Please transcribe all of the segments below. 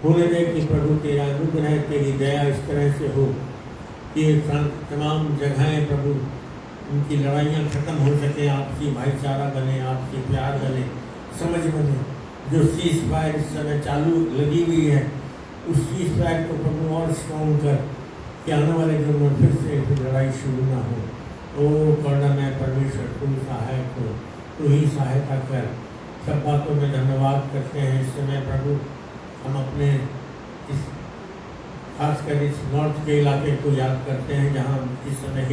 होने दे कि प्रभु तेरा अनुग्रह तेरी दया इस तरह से हो कि तमाम जगहें प्रभु उनकी लड़ाइयाँ खत्म हो सके, आपसी भाईचारा बने, आपसी प्यार बने, समझ बने। जो सीज फायर इस समय चालू लगी हुई है, उस सीज फायर को प्रभु और स्ट्रॉन्ग कर कि आने वाले दिनों में फिर से लड़ाई शुरू ना हो। ओ करुणामय परमेश्वर, तुम सहायक हो, तू ही सहायता कर। सब बातों में धन्यवाद करते हैं। इस समय प्रभु हम अपने इस खासकर इस नॉर्थ के इलाके को याद करते हैं, जहाँ इस समय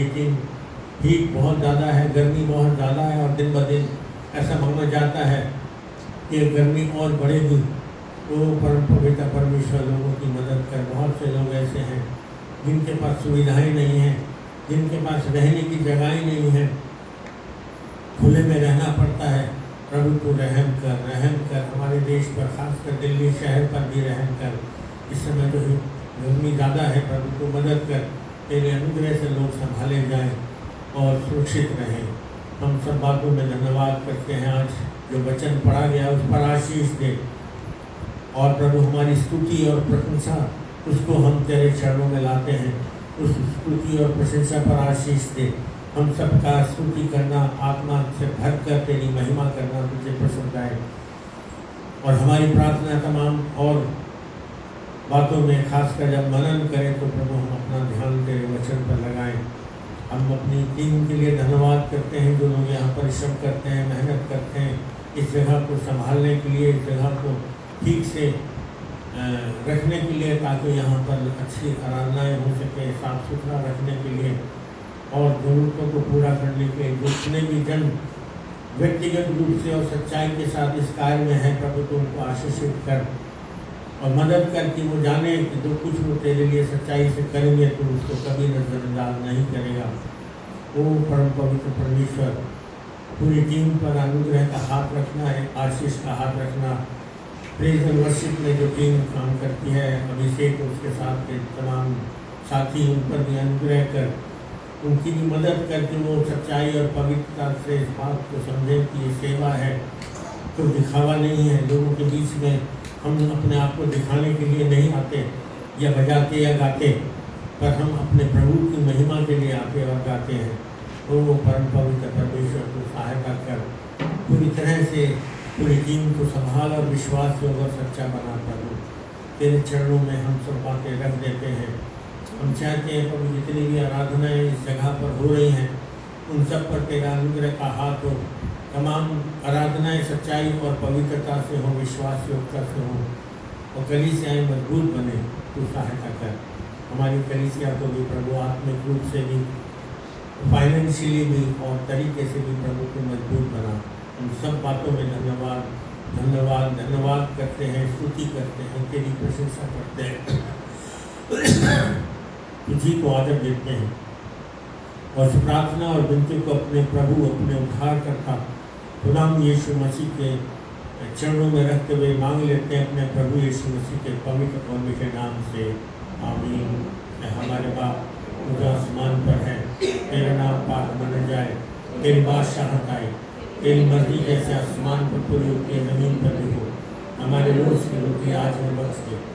हीट बहुत ज़्यादा है, गर्मी बहुत ज़्यादा है और दिन ब दिन ऐसा माना जाता है कि गर्मी और बढ़ेगी। वो परम पवित्र परमेश्वर लोगों की मदद कर। बहुत से लोग ऐसे हैं जिनके पास सुविधाएं नहीं हैं, जिनके पास रहने की जगहें नहीं हैं, खुले में रहना पड़ता है। प्रभु को रहम कर हमारे देश पर, खासकर दिल्ली शहर पर भी रहम कर। इस समय जो गर्मी ज़्यादा है, प्रभु को मदद कर। तेरे अनुग्रह से लोग संभाले जाएं और सुरक्षित रहें। हम सब बातों में धन्यवाद करते हैं। आज जो वचन पढ़ा गया उस पर आशीष दे और प्रभु हमारी स्तुति और प्रशंसा उसको हम तेरे चरणों में लाते हैं। उस स्तुति और प्रशंसा पर आशीष दे। हम सबका स्तुति करना, आत्मा से भर कर तेरी महिमा करना तुझे पसंद आए। और हमारी प्रार्थना तमाम और बातों में खासकर जब मनन करें तो प्रभु हम अपना ध्यान तेरे वचन पर लगाएं। हम अपनी टीम के लिए धन्यवाद करते हैं, जो लोग यहाँ परिश्रम करते हैं, मेहनत करते हैं इस जगह को संभालने के लिए, इस जगह को ठीक से रखने के लिए, ताकि यहाँ पर अच्छी आराधनाएँ हो सके, साफ सुथरा रखने के लिए और ज़रूरतों को पूरा करने के लिए। जितने भी जन व्यक्तिगत रूप से और सच्चाई के साथ इस कार्य में है, प्रभु तो उनको आशीषित कर और मदद कर कि वो जाने कि जो कुछ वो तेरे लिए सच्चाई से करेंगे तो उसको कभी नजरअंदाज नहीं करेगा। वो परम पवित्र परमेश्वर, पूरी टीम पर अनुग्रह का हाथ रखना है, आशीष का हाथ रखना। प्रेज एंड वर्शिप में जो टीम काम करती है, अभिषेक उसके साथ के तमाम साथी, उन पर भी अनुग्रह कर, उनकी भी मदद करके वो सच्चाई और पवित्रता से इस बात को समझें कि ये सेवा है, तो दिखावा नहीं है। लोगों के बीच में हम अपने आप को दिखाने के लिए नहीं आते या बजाते या गाते, पर हम अपने प्रभु की महिमा के लिए आते और गाते हैं। तो वो परम पवित्र परमेश्वर को सहायता कर, पूरी तरह से पूरी टीम को संभाल और विश्वास योग और सच्चा बना। प्रभु तेरे चरणों में हम सब बातें रख देते हैं। हम चाहते हैं प्रभु जितनी भी आराधनाएँ इस जगह पर हो रही हैं, उन सब पर तेरा अनुग्रह का हाथ हो। तमाम आराधनाएँ सच्चाई और पवित्रता से हो, विश्वास योग्यता से हो और कलीसियाएँ मजबूत बने। तू सहायता कर हमारी कलीसिया को भी प्रभु, आत्मिक रूप से भी, फाइनेंशियली भी और तरीके से भी प्रभु को मजबूत बना। हम सब बातों में धन्यवाद धन्यवाद धन्यवाद करते हैं, स्तुति करते हैं, तेरी प्रशंसा करते हैं, तुझी को आदर देते हैं और प्रार्थना और विनती को अपने प्रभु, अपने उद्धारकर्ता खुदाम यीशु मसीह के चरणों में रखते हुए मांग लेते हैं, अपने प्रभु यीशु मसीह के पवित्र और मीठे नाम से, आमीन। हमारे बाप जो आसमान पर है, तेरा नाम पाक माना जाए, तेरी बादशाहत आए, तेरी मर्जी जैसे आसमान पर पूरी होती है ज़मीन पर भी हो। हमारे रोज़ की रोटी आज में बख्श दे।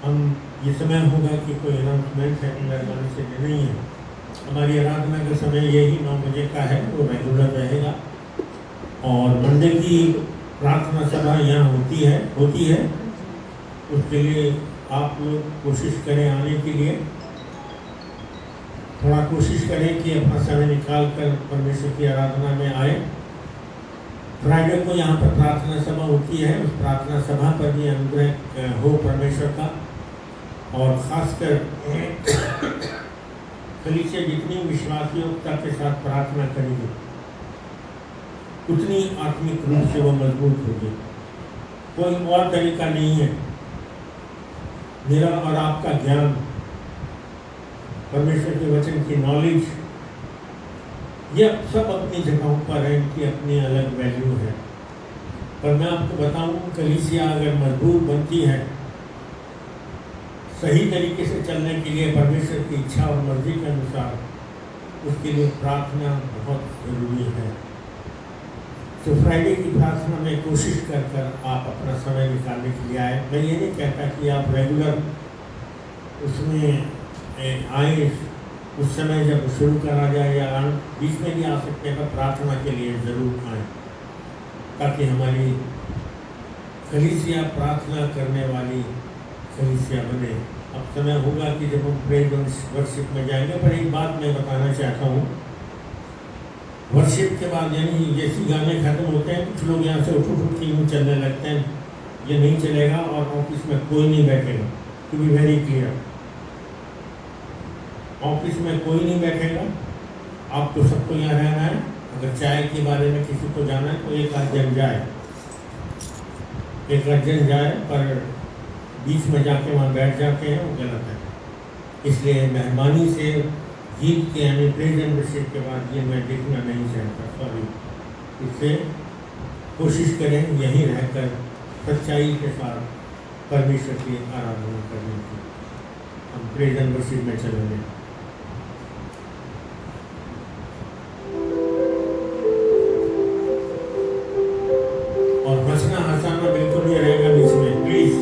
हम ये समय होगा कि कोई अनाउंसमेंट है मेहरबानी से नहीं है। हमारी आराधना का समय यही 9 बजे का है, वो रेगुलर रहेगा और मंडे की प्रार्थना सभा यहाँ होती है। उसके लिए आप लोग कोशिश करें आने के लिए, थोड़ा कोशिश करें कि अपना समय निकाल कर परमेश्वर की आराधना में आए। फ्राइडे को यहाँ पर प्रार्थना सभा होती है, उस प्रार्थना सभा पर भी अनुग्रह हो परमेश्वर का। और ख़ासकर कलीसिया जितनी विश्वासयोग्यता के साथ प्रार्थना करेगी, उतनी आत्मिक रूप से वो मजबूत होगी। कोई और तरीका नहीं है। मेरा और आपका ज्ञान, परमेश्वर के वचन की नॉलेज, ये सब अपनी जगहों पर है, इनकी अपनी अलग वैल्यू है। पर मैं आपको बताऊं, कलीसिया अगर मजबूत बनती है, सही तरीके से चलने के लिए परमेश्वर की इच्छा और मर्जी के अनुसार उसके लिए प्रार्थना बहुत ज़रूरी है। तो फ्राइडे की प्रार्थना में कोशिश कर आप अपना समय निकालने के लिए आए। मैं ये नहीं कहता कि आप रेगुलर उसमें आए, उस समय जब शुरू करा जाए या बीच में भी आ सकते हैं, पर प्रार्थना के लिए ज़रूर आए ताकि हमारी कलीसिया प्रार्थना करने वाली कलीसिया बने। अब समय होगा कि जब हम प्रेज वर्शिप में जाएंगे, पर एक बात मैं बताना चाहता हूँ। वर्शिप के बाद यानी जैसे गाने खत्म होते हैं, कुछ लोग यहाँ से उठ के यूँ चलने लगते हैं, ये नहीं चलेगा और ऑफिस में कोई नहीं बैठेगा। To be very clear, office में कोई नहीं बैठेगा, आपको सबको यहाँ रहना है। अगर चाय के बारे में किसी को जाना है तो एक आध जन जाए, पर बीच में जाके वहाँ बैठ जाते हैं, वो गलत है। इसलिए मेहरबानी से गीत के यानी प्रेज एंड वर्शिप के बाद ये मैं देखना नहीं चाहता, सॉरी। इससे कोशिश करें यहीं रहकर सच्चाई के साथ परमेश्वर की आराधना करने की। हम प्रेज एंड वर्शिप में चलेंगे। और हंसना हंसाना बिल्कुल नहीं रहेगा बीच में, प्लीज।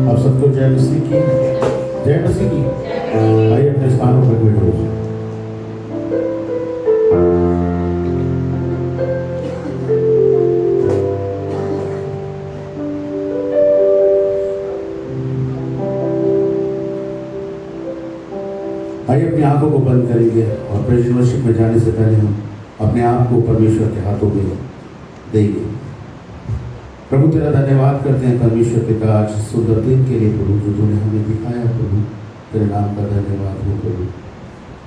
आप सबको जय मसीह की, जय मसीह की। आइए अपने स्थानों पर बैठो। आइए अपनी आंखों को बंद करेंगे और प्रेज वर्शिप में जाने से पहले हम अपने आप को परमेश्वर के हाथों में देंगे। प्रभु तेरा धन्यवाद करते हैं परमेश्वर पिता, आज सुंदर दिन के लिए प्रभु जो तूने हमें दिखाया प्रभु, तेरे नाम का धन्यवाद हो प्रभु।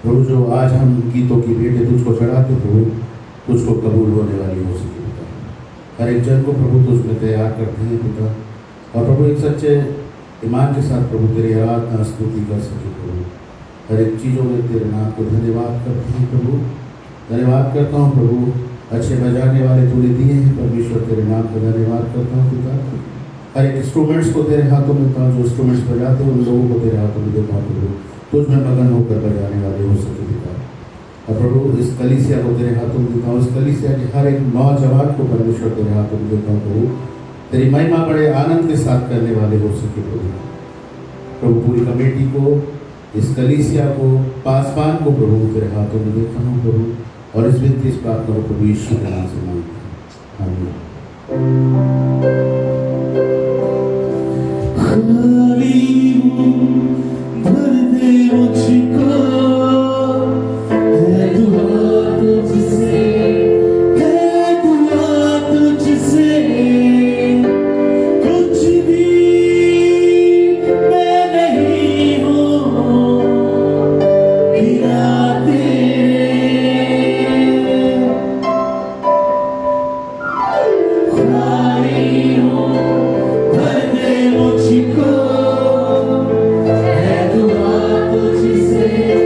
प्रभु जो आज हम गीतों की भेंटें तुझको चढ़ाते प्रभु, तुझको कबूल होने वाली हो सके पिता। हर एक जन को प्रभु तुझ में तैयार करते हैं पिता, और प्रभु एक सच्चे ईमान के साथ प्रभु तेरी आराधना स्तुति कर सके प्रभु। हर एक चीज़ों में तेरे नाम को धन्यवाद करते हैं प्रभु। धन्यवाद करता हूँ प्रभु, अच्छे बजाने वाले तूने दिए हैं परमेश्वर, तेरे नाम का धन्यवाद करता हूँ पिता। हर एक इंस्ट्रूमेंट्स को तेरे हाथों में देता हूँ, जो इंस्ट्रूमेंट्स बजाते हैं उन लोगों को तेरे हाथों में देता हूँ प्रभु, तुझ में मगन होकर बजाने वाले हो सके पिता। और प्रभु इस कलीसिया को तेरे हाथों में देता हूँ, इस कलीसिया के हर एक नौजवान को परमेश्वर तेरे हाथों में देता हूँ प्रभु, तेरी महिमा बड़े आनंद के साथ करने वाले हो सके प्रभु। प्रभु पूरी कमेटी को, इस कलीसिया को, पासवान को प्रभु तेरे हाथों में देता हूँ प्रभु, और इस विनती इस प्रार्थना को प्रभु यीशु के नाम से मांगते हैं, आमीन। खाली हूँ भर दे मुझको, है दुआ तुझसे, है दुआ तुझसे, कुछ भी मैं नहीं हूँ बिना तेरे। खाली हूँ भर दे मुझको, है दुआ तुझसे।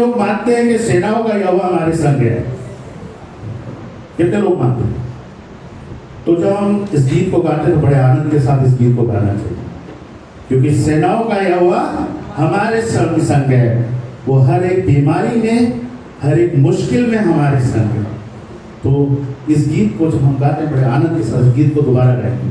लोग मानते हैं कि सेनाओं का यहोवा हमारे संग है? कितने लोग मानते हैं? तो जब हम इस गीत को गाते हैं तो बड़े आनंद के साथ इस गीत को गाना चाहिए, क्योंकि सेनाओं का यहोवा हमारे संग है। वो हर एक बीमारी में, हर एक मुश्किल में हमारे संग है। तो इस गीत को जब हम गाते हैं बड़े आनंद के साथ इस गीत को दोबारा गाएंगे।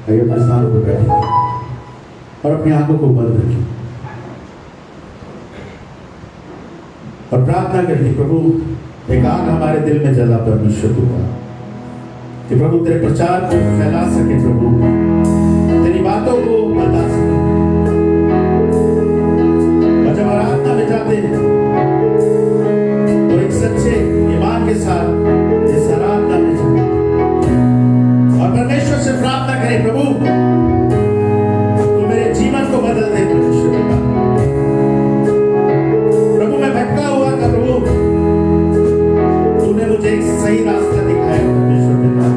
आइए अपने स्थानों पर बैठिए और अपनी आंखों को बंद रखिए। और प्रार्थना करती प्रभु एक आग हमारे दिल में जला परमेश्वर पिता, कि प्रभु तेरे प्रचार को फैला सके, प्रभु तेरी बातों को बता सके। और जब आराधना में जाते हैं तो एक सच्चे ईमान के साथ इस आराधना में जाए और परमेश्वर से प्रार्थना करें, प्रभु तू मेरे जीवन को बदल दे परमेश्वर पिता। प्रभु मैं भटका हुआ था, प्रभु तूने मुझे एक सही रास्ता दिखाया परमेश्वर पिता।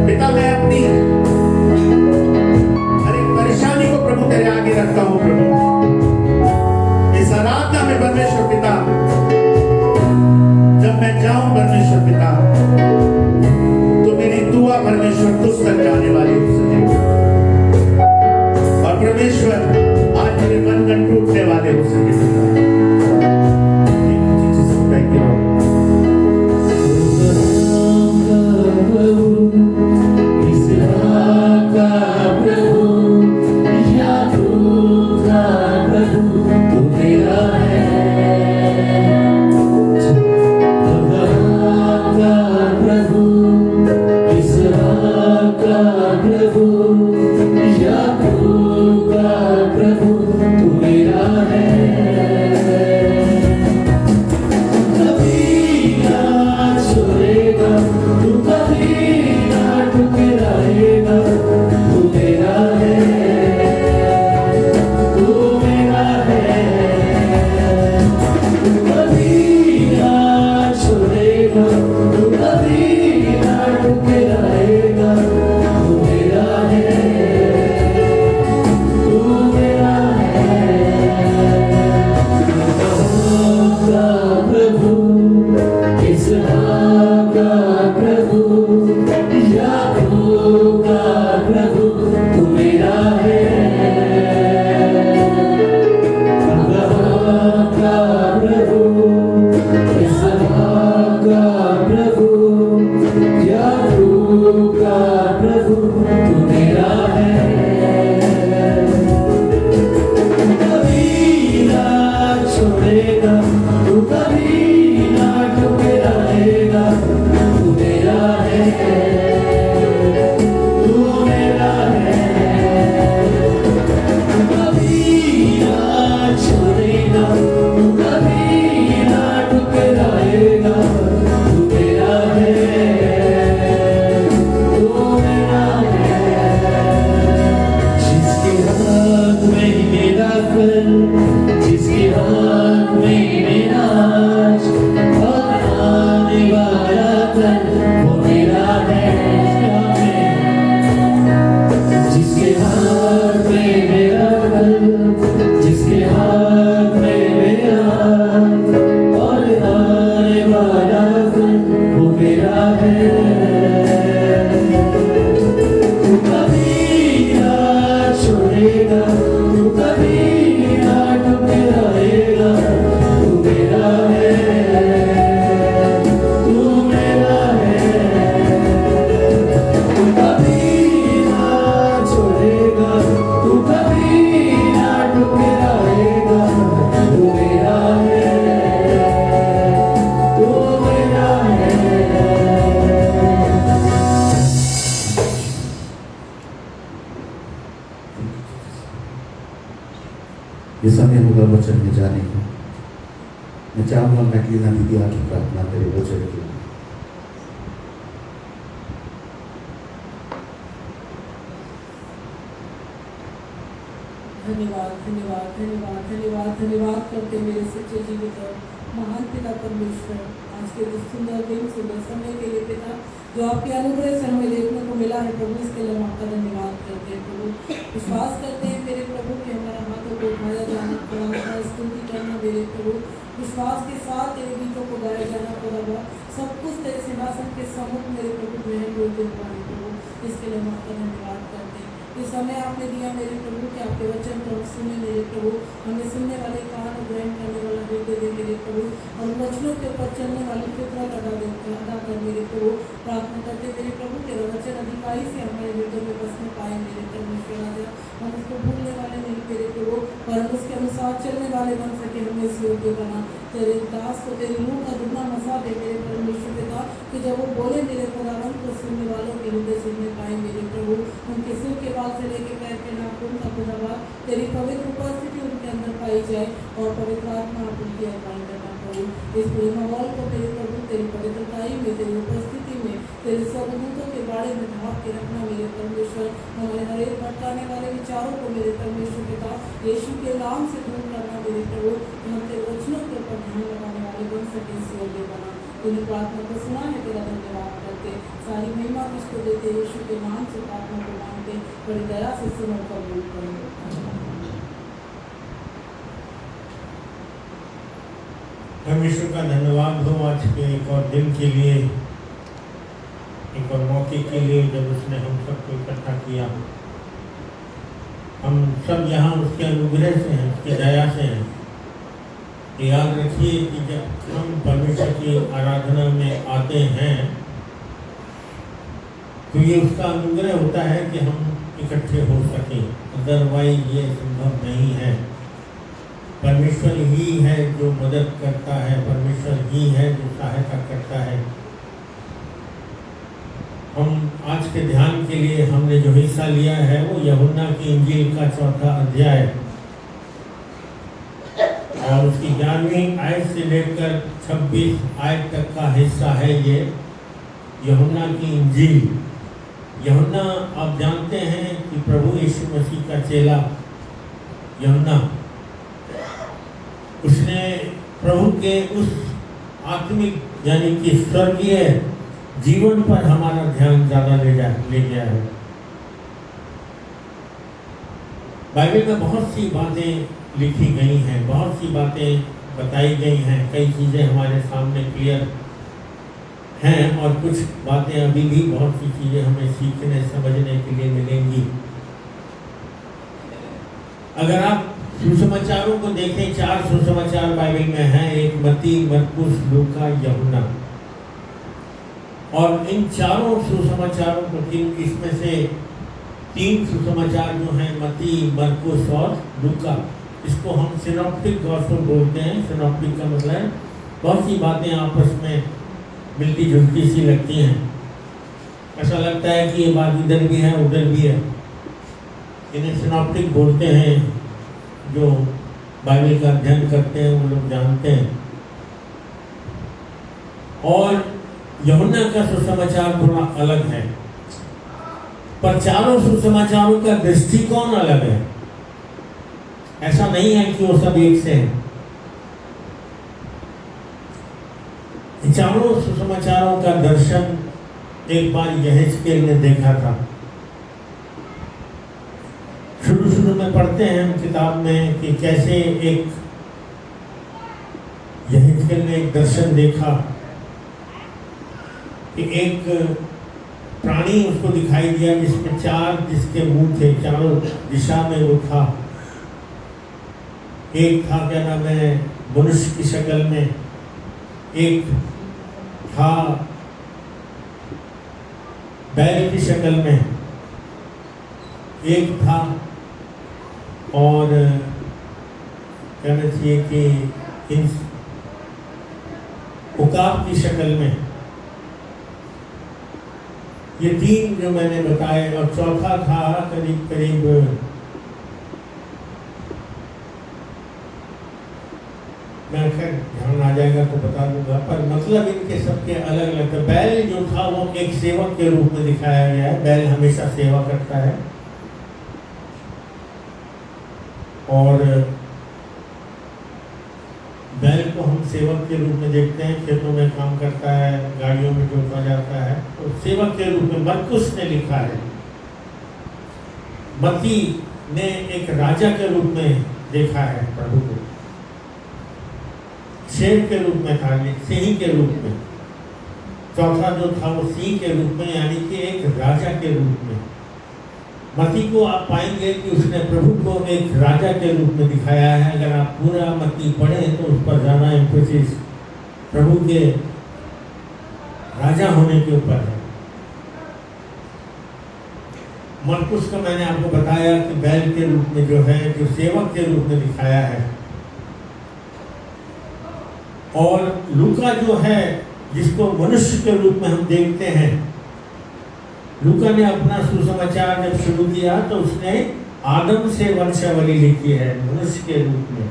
पिता मैं अपनी हर एक परेशानी को प्रभु तेरे आगे रखता हूं। प्रभु इस आराधना में परमेश्वर पिता जब मैं जाऊं परमेश्वर पिता तो मेरी दुआ परमेश्वर तुझ तक जाने वाली हो सके। और परमेश्वर आज मेरे बंधन टूटने वाले हो सके पिता। Thank you Lord. ये समय होगा वचन में जाने का। मैं चाहूंगा मैकलीना दीदी आके प्रार्थना करे वचन के लिए। धन्यवाद धन्यवाद धन्यवाद धन्यवाद धन्यवाद करते मेरे सच्चे जीवित और महान पिता परमेश्वर, आज के इस सुंदर दिन सुंदर समय के लिए पिता जो आपके अनुग्रह से हमें देखने को मिला है प्रभु, इसके लिए हम आपका धन्यवाद करते हैं प्रभु। विश्वास करते हैं मेरे प्रभु कि हमारा हाथों को उठाया जाना पड़ा, स्तुति करना मेरे प्रभु, विश्वास के साथ तेरे गीतों को गाया जाना पड़ा, सब कुछ तेरे सिंहासन के सम्मुख मेरे प्रभु ग्रहण योग्य हुआ है प्रभु, इसके लिए हम आपका धन्यवाद करते हैं। इस समय आपने दिया मेरे प्रभु कि आपके वचन को हम सुने मेरे प्रभु, हमें सुनने वाले कान और ग्रहण करने वाला हृदय दे मेरे प्रभु, और वचनों के ऊपर चलने वाली फितरत अदा कर मेरे प्रभु। प्रार्थना करते मेरे प्रभु तेरा वचन अधिकारी से हमारे हृदय में बसने पाए मेरे परमेश्वर राजा, हम उसको भूलने वाले नहीं मेरे प्रभु, और उसके अनुसार चलने वाले बन सके। हमें इस योग्य बना। तेरे दास को तेरी रूह का दुगना नशा दे मेरे परमेश्वर पिता, कि जब वो बोले मेरे खुदावंद को सुनने वालों के हृदय सुनने पाए मेरे प्रभु। उनके सिर के बाल से लेके पैर के नाखून का खुदावंद तेरी पवित्र उपस्थिति उनके अंदर पाई जाए और पवित्र आत्मा उनकी अगुवाई करना प्रभु। इस पूरे माहौल को तेरे प्रभु तेरी पवित्रताई में, तेरी उपस्थिति में, तेरे स्वरूपों के बारे में ढाक के रखना मेरे परमेश्वर। हमारे हर एक भटकाने वाले विचारों को मेरे परमेश्वर पिता यीशु के नाम से दूर करना मेरे प्रभु। हम तेरे वचनों के ऊपर ध्यान लगाने वाले बन सके। इस योग्य बना। तूने प्रार्थना को सुना है, तेरा धन्यवाद करते, सारी महिमा किसको देते, यीशु के नाम से प्रार्थना को मांगते, बड़ी दया से सुनो कबूल करो। परमेश्वर का धन्यवाद हो आज के एक और दिन के लिए, एक और मौके के लिए जब उसने हम सबको इकट्ठा किया। हम सब यहाँ उसके अनुग्रह से हैं, उसकी दया से हैं। याद रखिए कि जब हम परमेश्वर की आराधना में आते हैं तो ये उसका अनुग्रह होता है कि हम इकट्ठे हो सकें, अदरवाइज ये संभव नहीं है। परमेश्वर ही है जो मदद करता है, परमेश्वर ही है जो सहायता करता है। हम आज के ध्यान के लिए हमने जो हिस्सा लिया है वो यूहन्ना की इंजील का 4था अध्याय और उसकी 11वीं आयत से लेकर 26 आयत तक का हिस्सा है। ये यूहन्ना की इंजील। यूहन्ना आप जानते हैं कि प्रभु यीशु मसीह का चेला यूहन्ना, उसने प्रभु के उस आत्मिक यानी कि स्वर्गीय जीवन पर हमारा ध्यान ज्यादा ले गया है। बाइबल में बहुत सी बातें लिखी गई हैं, बहुत सी बातें बताई गई हैं, कई चीजें हमारे सामने क्लियर हैं और कुछ बातें अभी भी बहुत सी चीजें हमें सीखने समझने के लिए मिलेंगी। अगर आप सुसमाचारों को देखें, 4 सुसमाचार बाइबल में हैं, एक मत्ती, मरकुस, लूका, यूहन्ना। और इन चारों सुसमाचारों को इसमें से 3 सुसमाचार जो हैं मत्ती, मरकुस और लूका, इसको हम सिनॉप्टिक गॉस्पेल बोलते हैं। सिनॉप्टिक का मतलब है बहुत सी बातें आपस में मिलती जुलती सी लगती हैं, ऐसा लगता है कि ये बात इधर भी है उधर भी है। इन्हें सिनॉप्टिक बोलते हैं। जो बाइबल का अध्ययन करते हैं वो लोग जानते हैं। और यूहन्ना का सुसमाचार थोड़ा अलग है, पर चारों सुसमाचारों का दृष्टिकोण अलग है। ऐसा नहीं है कि वो सब एक से हैं। चारों सुसमाचारों का दर्शन एक बार यहेजकेल ने देखा था। शुरू में पढ़ते हैं हम किताब में कि कैसे एक यहेजकेल ने एक दर्शन देखा कि एक प्राणी उसको दिखाई दिया जिसमें 4 जिसके मुंह थे, चारों दिशा में वो था। एक था क्या नाम है मनुष्य की शक्ल में, एक था बैल की शक्ल में, एक था और कहना चाहिए कि इन उकाब की शक्ल में। ये 3 जो मैंने बताए, और चौथा था करीब करीब मैं खैर ध्यान आ जाएगा तो बता दूंगा, पर मतलब इनके सबके अलग अलग था। बैल जो था वो एक सेवक के रूप में दिखाया गया है। बैल हमेशा सेवा करता है और बैल को हम सेवक के रूप में देखते हैं। खेतों में काम करता है, गाड़ियों में जोता जाता है, तो सेवक के रूप में मरकुस ने लिखा है। मत्ती ने एक राजा के रूप में देखा है प्रभु को, शेर के रूप में था, सिंह के रूप में। चौथा जो था वो सिंह के रूप में, यानी कि एक राजा के रूप में। मत्ती को आप पाएंगे कि उसने प्रभु को एक राजा के रूप में दिखाया है। अगर आप पूरा मत्ती पढ़ें तो उस पर ज़्यादा एम्फेसिस प्रभु के राजा होने के ऊपर है। मरकुस का मैंने आपको बताया कि बैल के रूप में जो है, जो सेवक के रूप में दिखाया है, और लूका जो है जिसको मनुष्य के रूप में हम देखते हैं। लूका ने अपना सुसमाचार जब शुरू किया तो उसने आदम से वंशावली लिखी है मनुष्य के रूप में,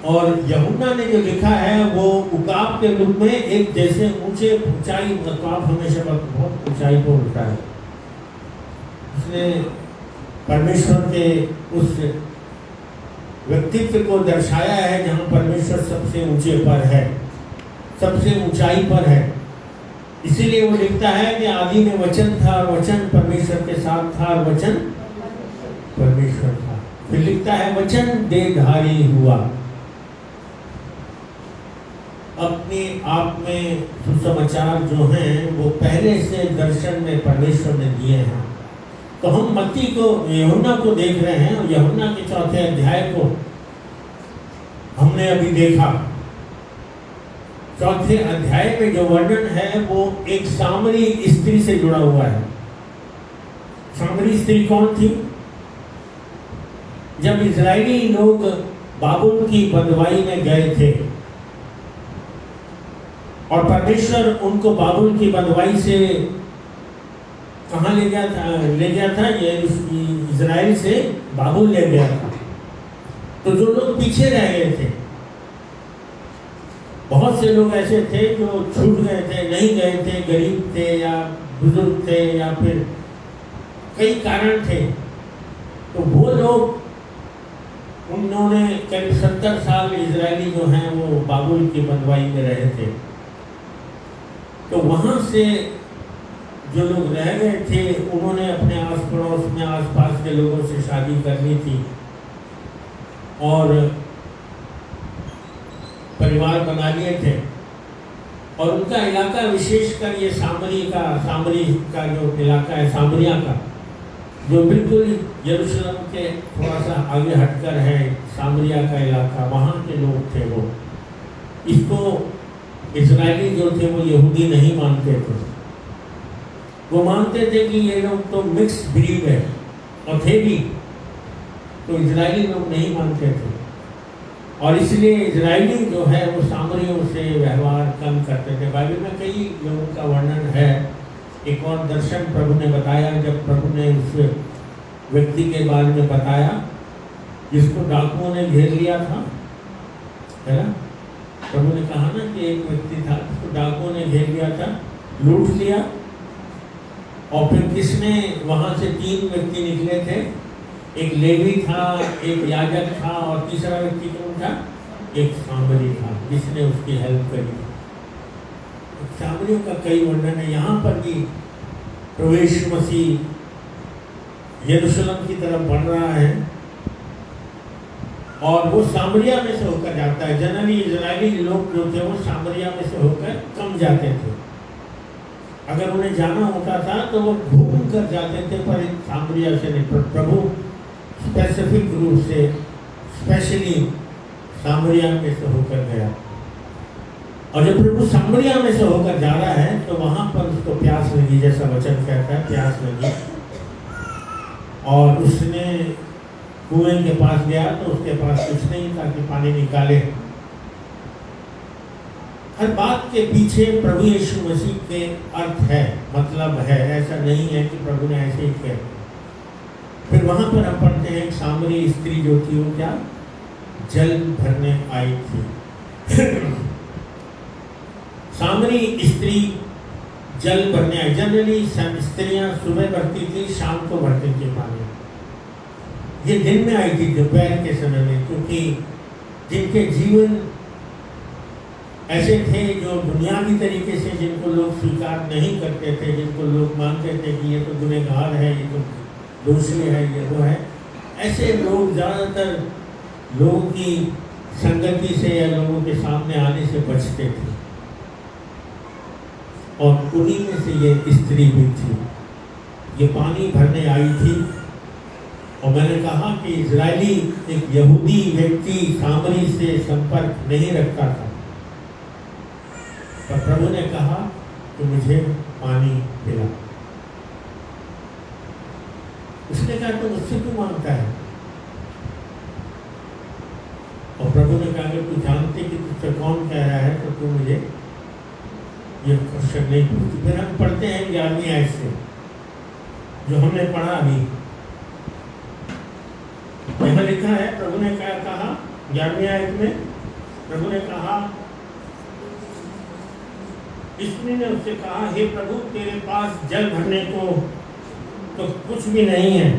और यूहन्ना ने जो लिखा है वो उकाब के रूप में, एक जैसे ऊंचाई, उकाब हमेशा बहुत ऊंचाई पर उठता है। उसने परमेश्वर के उस व्यक्तित्व को दर्शाया है जहाँ परमेश्वर सबसे ऊंचे पर है, सबसे ऊंचाई पर है। इसीलिए वो लिखता है कि आदि में वचन था और वचन परमेश्वर के साथ था और वचन परमेश्वर था। फिर लिखता है वचन देहधारी हुआ। अपने आप में सुसमाचार जो हैं वो पहले से दर्शन में परमेश्वर ने दिए हैं। तो हम मत्ती को, यूहन्ना को देख रहे हैं, और यूहन्ना के 4 अध्याय को हमने अभी देखा। 4 अध्याय में जो वर्णन है वो एक सामरी स्त्री से जुड़ा हुआ है। सामरी स्त्री कौन थी? जब इजरायली लोग बाबुल की बंधुआई में गए थे और परमेश्वर उनको बाबुल की बंधुआई से कहाँ ले गया था, ये इजराइल से बाबुल ले गया था। तो जो लोग पीछे रह गए थे, बहुत से लोग ऐसे थे जो छूट गए थे, नहीं गए थे, गरीब थे या बुजुर्ग थे या फिर कई कारण थे। तो वो लोग, उन्होंने करीब 70 साल इजरायली जो हैं वो बाबुल की बंधुआई में रहे थे। तो वहाँ से जो लोग रह गए थे उन्होंने अपने आस पड़ोस में आसपास के लोगों से शादी करनी थी और परिवार बना लिए थे। और उनका इलाका विशेषकर ये सामरी का जो इलाका है, सामरिया का, जो बिल्कुल यरूशलेम के थोड़ा सा आगे हटकर है, सामरिया का इलाका, वहाँ के लोग थे वो। इसको इजरायली जो थे वो यहूदी नहीं मानते थे। वो मानते थे कि ये लोग तो मिक्स ब्रीड है, और थे भी, तो इजरायली लोग नहीं मानते थे। और इसलिए इजरायली जो है वो सामरियों से व्यवहार कम करते थे। बाइबल में कई लोगों का वर्णन है। एक और दर्शन प्रभु ने बताया, जब प्रभु ने उस व्यक्ति के बारे में बताया जिसको डाकुओं ने घेर लिया था, है ना। प्रभु ने कहा ना कि एक व्यक्ति था जिसको डाकुओं ने घेर लिया था, लूट लिया, और फिर किसने, वहाँ से 3 व्यक्ति निकले थे, एक लेवी था, एक याजक था, और तीसरा व्यक्ति कौन था? एक सामरी था जिसने उसकी हेल्प करी। सामरियों का कई वर्णन है। यहाँ पर भी प्रवेश मसीह यरूशलेम की तरफ बढ़ रहा है और वो सामरिया में से होकर जाता है। जनरली इजरायली लोग जो थे वो सामरिया में से होकर कम जाते थे। अगर उन्हें जाना होता था तो वो घूम कर जाते थे, पर सामरिया से नहीं। प्रभु स्पेसिफिक रूप से स्पेशली सामरिया में से होकर गया, और जब प्रभु सामरिया में से होकर जा रहा है तो वहाँ पर उसको प्यास लगी, जैसा वचन कहता है, प्यास लगी, और उसने कुएं के पास गया तो उसके पास कुछ नहीं था कि पानी निकाले। हर बात के पीछे प्रभु यीशु मसीह के अर्थ है, मतलब है। ऐसा नहीं है कि प्रभु ने ऐसे ही किया। फिर वहां पर हम पढ़ते हैं, सामरी स्त्री जो थी वो क्या, जल भरने आई थी। सामरी स्त्री जल भरने आई। जनरली स्त्रियां सुबह भरती थी, शाम को भरती थी पानी। ये दिन में आई थी, दोपहर के समय में, क्योंकि जिनके जीवन ऐसे थे जो बुनियादी तरीके से, जिनको लोग स्वीकार नहीं करते थे, जिनको लोग मानते थे कि ये तो गुनहगार है, ये तो दोषी है, ये वो है, ऐसे लोग ज़्यादातर लोगों की संगति से या लोगों के सामने आने से बचते थे, और उन्हीं में से ये स्त्री भी थी। ये पानी भरने आई थी, और मैंने कहा कि इजरायली, एक यहूदी व्यक्ति सामरी से संपर्क नहीं रखता था, पर प्रभु ने कहा कि मुझे पानी पिला। उसने कहा तो मुझसे क्यों मांगता है? और प्रभु ने कहा कि तू जानती कि तुझसे कौन कह रहा है तो तू मुझे ये क्वेश्चन नहीं पूछती। फिर हम पढ़ते हैं 11वीं आयत से जो हमने पढ़ा अभी। यहाँ लिखा है, प्रभु ने क्या कहा 11वीं आयत में? प्रभु ने कहा, स्त्री ने उससे कहा, हे प्रभु तेरे पास जल भरने को तो कुछ भी नहीं है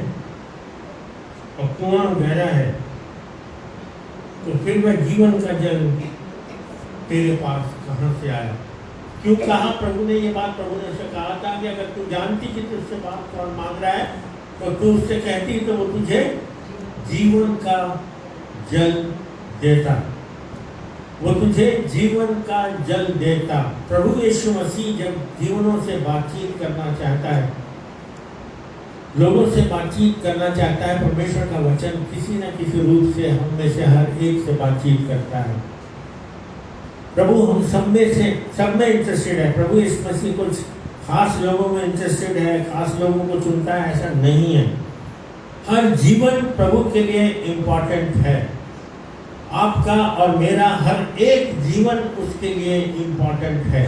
और कुआं गहरा है, तो फिर वह जीवन का जल तेरे पास कहाँ से आया? क्यों कहा प्रभु ने ये बात? प्रभु ने उससे कहा था कि अगर तू जानती कि तुझसे बात कौन मांग रहा है तो तू उससे कहती तो वो तुझे जीवन का जल देता, वो तुझे जीवन का जल देता। प्रभु यीशु मसीह जब जीवनों से बातचीत करना चाहता है, लोगों से बातचीत करना चाहता है, परमेश्वर का वचन किसी न किसी रूप से हम में से हर एक से बातचीत करता है। प्रभु हम सब में इंटरेस्टेड है। प्रभु यीशु मसीह कुछ खास लोगों में इंटरेस्टेड है, खास लोगों को चुनता है, ऐसा नहीं है। हर जीवन प्रभु के लिए इम्पोर्टेंट है। आपका और मेरा हर एक जीवन उसके लिए इम्पोर्टेंट है।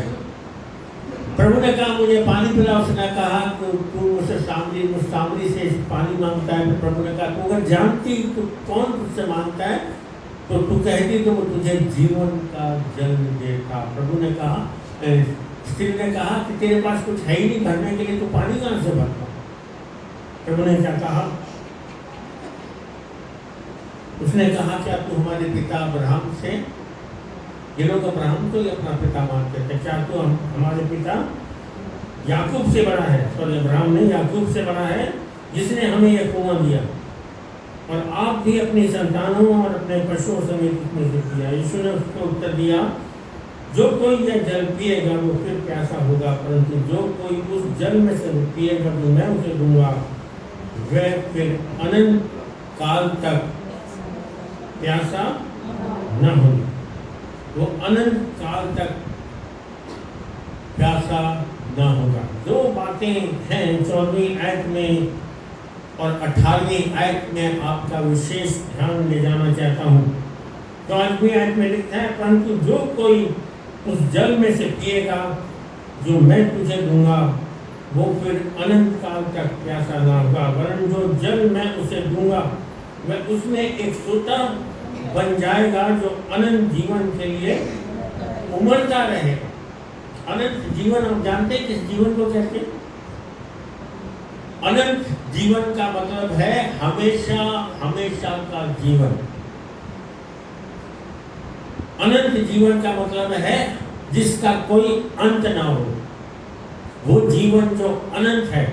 प्रभु ने कहा मुझे पानी पिला, उसने कहा तू मुझसे सामरी से पानी मांगता है। तो प्रभु ने कहा तू अगर जानती तो कौन तुझसे मांगता है तो तू कहती तो वो तुझे जीवन का जल देता। प्रभु ने कहा, स्त्री ने कहा कि तेरे पास कुछ है ही नहीं भरने के लिए, तो पानी कहाँ से भरता? प्रभु ने क्या कहा? उसने कहा क्या तू हमारे पिता अब्राहम से, ये लोग अब्राहम को ही अपना पिता मानते थे, क्या तू हमारे पिता याकूब से बड़ा है? सॉरी, अब्राहम नहीं, याकूब से बड़ा है जिसने हमें यह कुआं दिया, और आप भी अपनी संतानों और अपने पशुओं समेत इसमें से पिया। यीशु ने उसको उत्तर दिया, जो कोई यह जल पिएगा वो फिर प्यासा होगा, परंतु जो कोई उस जल में से पिएगा जो मैं उसे दूंगा वह फिर अनंत काल तक प्यासा न होगा। वो अनंत काल तक प्यासा न होगा। दो बातें हैं 14वीं आयत में और 18वीं आयत में आपका विशेष ध्यान ले जाना चाहता हूँ। 14वीं आयत में लिखा है, परंतु जो कोई उस जल में से पिएगा जो मैं तुझे दूंगा वो फिर अनंत काल तक प्यासा ना होगा, वरन जो जल मैं उसे दूंगा वह उसमें एक सोता बन जाएगा जो अनंत जीवन के लिए उमड़ता रहे। अनंत जीवन हम जानते हैं किस जीवन को कहते हैं? अनंत जीवन का मतलब है हमेशा हमेशा का जीवन। अनंत जीवन का मतलब है जिसका कोई अंत ना हो, वो जीवन जो अनंत है।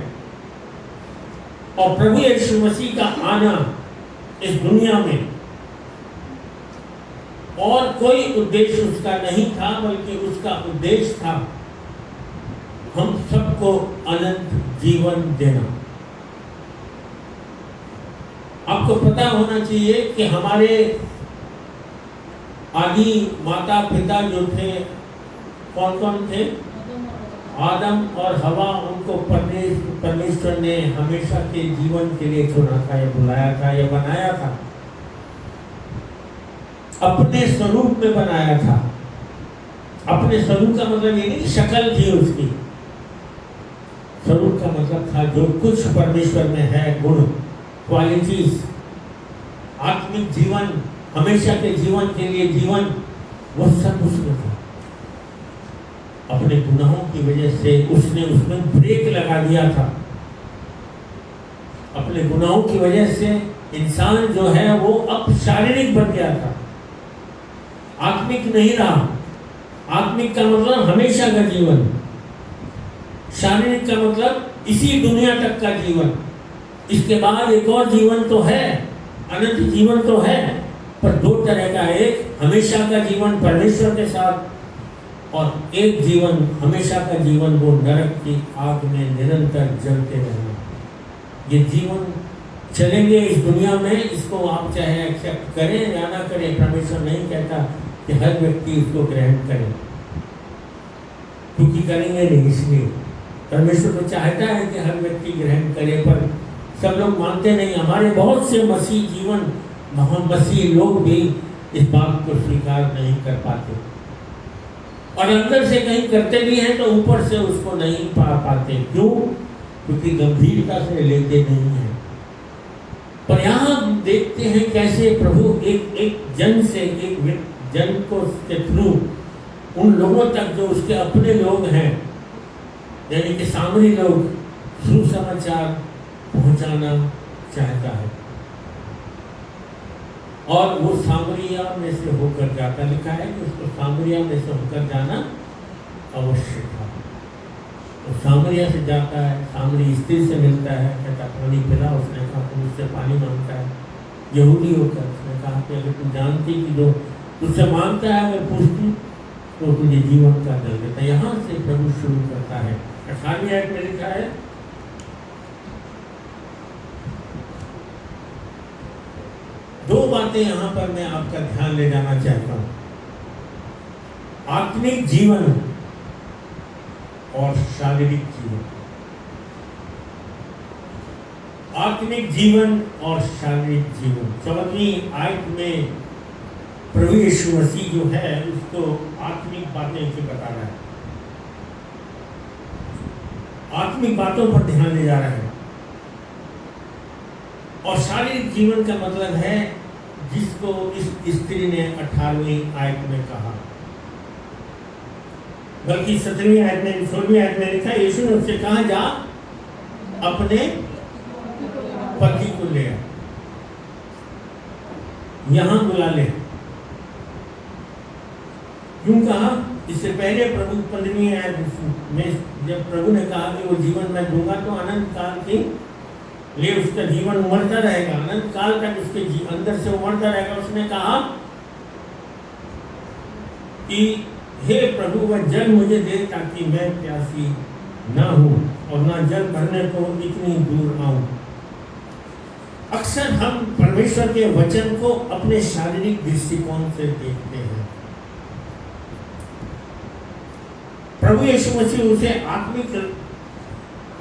और प्रभु यीशु मसीह का आना इस दुनिया में और कोई उद्देश्य उसका नहीं था, बल्कि उसका उद्देश्य था हम सबको अनंत जीवन देना। आपको पता होना चाहिए कि हमारे आदि माता पिता जो थे कौन कौन थे? आदम और हवा। उनको परमेश्वर ने हमेशा के जीवन के लिए चुना था, या बुलाया था, या बनाया था, अपने स्वरूप में बनाया था। अपने स्वरूप का मतलब ये नहीं शक्ल थी उसकी, स्वरूप का मतलब था जो कुछ परमेश्वर में है, गुण, क्वालिटीज, आत्मिक जीवन, हमेशा के जीवन के लिए जीवन, वो सब उसमें था। अपने गुनाहों की वजह से उसने उसमें ब्रेक लगा दिया था। अपने गुनाहों की वजह से इंसान जो है वो अब शारीरिक बन गया था, आत्मिक नहीं रहा। आत्मिक का मतलब हमेशा का जीवन, शारीरिक का मतलब इसी दुनिया तक का जीवन। इसके बाद एक और जीवन तो है, अनंत जीवन तो है, पर दो तरह का, एक हमेशा का जीवन परमेश्वर के साथ, और एक जीवन हमेशा का जीवन वो नरक की आग में निरंतर जलते रहना। ये जीवन चलेंगे इस दुनिया में, इसको आप चाहे एक्सेप्ट करें या ना करें, परमेश्वर नहीं कहता कि हर व्यक्ति इसको ग्रहण करे, क्योंकि करेंगे नहीं। इसलिए परमेश्वर तो चाहता है कि हर व्यक्ति ग्रहण करे, पर सब लोग मानते नहीं। हमारे बहुत से मसीह जीवन मसीह लोग भी इस बात को स्वीकार नहीं कर पाते, और अंदर से कहीं करते भी हैं तो ऊपर से उसको नहीं पा पाते। क्यों? क्योंकि गंभीरता से लेते नहीं हैं। पर यहाँ हम देखते हैं कैसे प्रभु एक जन से, एक जन को के थ्रू उन लोगों तक जो उसके अपने लोग हैं, यानी कि सामरी लोग, सुसमाचार पहुंचाना चाहता है। और वो सामरिया में से होकर जाता, लिखा है कि उसको सामरिया में से होकर जाना अवश्य था। तो सामरिया से जाता है, सामरी स्त्री से मिलता है, कहता पानी पिला। उसने कहा तुम उससे पानी मांगता है, यहूदी होकर। उसने कहा कि अगर तुम जानती कि जो तुझसे मांगता है अगर पूछती तो तुझे जीवन का जल देता। यहाँ से प्रभु शुरू करता है। 18वीं आयत में लिखा है, दो बातें यहाँ पर मैं आपका ध्यान ले जाना चाहता हूँ, आत्मिक जीवन और शारीरिक जीवन। आत्मिक जीवन और शारीरिक जीवन। 14वीं आयत में प्रभु यीशु मसीह जो है उसको आत्मिक बातें से बता रहा है, आत्मिक बातों पर ध्यान ले जा रहा है। और शारीरिक जीवन का मतलब है जिसको इस स्त्री ने 18वीं आयत में कहा, बल्कि 17वीं आयत में, 16वीं आयत में लिखा, यीशु ने उससे कहा जा अपने पति को ले आ, यहां बुला ले। क्यों कहा? इससे पहले प्रभु 15वीं आयत में जब प्रभु ने कहा कि वो जीवन मैं दूंगा तो अनंत काल के लिए उसका जीवन उमड़ता रहेगा, अनंत काल तक उसके अंदर से उमड़ता रहेगा। उसने कहा कि हे प्रभु वह जल मुझे दे ताकि मैं प्यासी ना हूं और ना जल भरने को इतनी दूर आऊं। अक्सर हम परमेश्वर के वचन को अपने शारीरिक दृष्टिकोण से देखते हैं। प्रभु यीशु मसीह उसे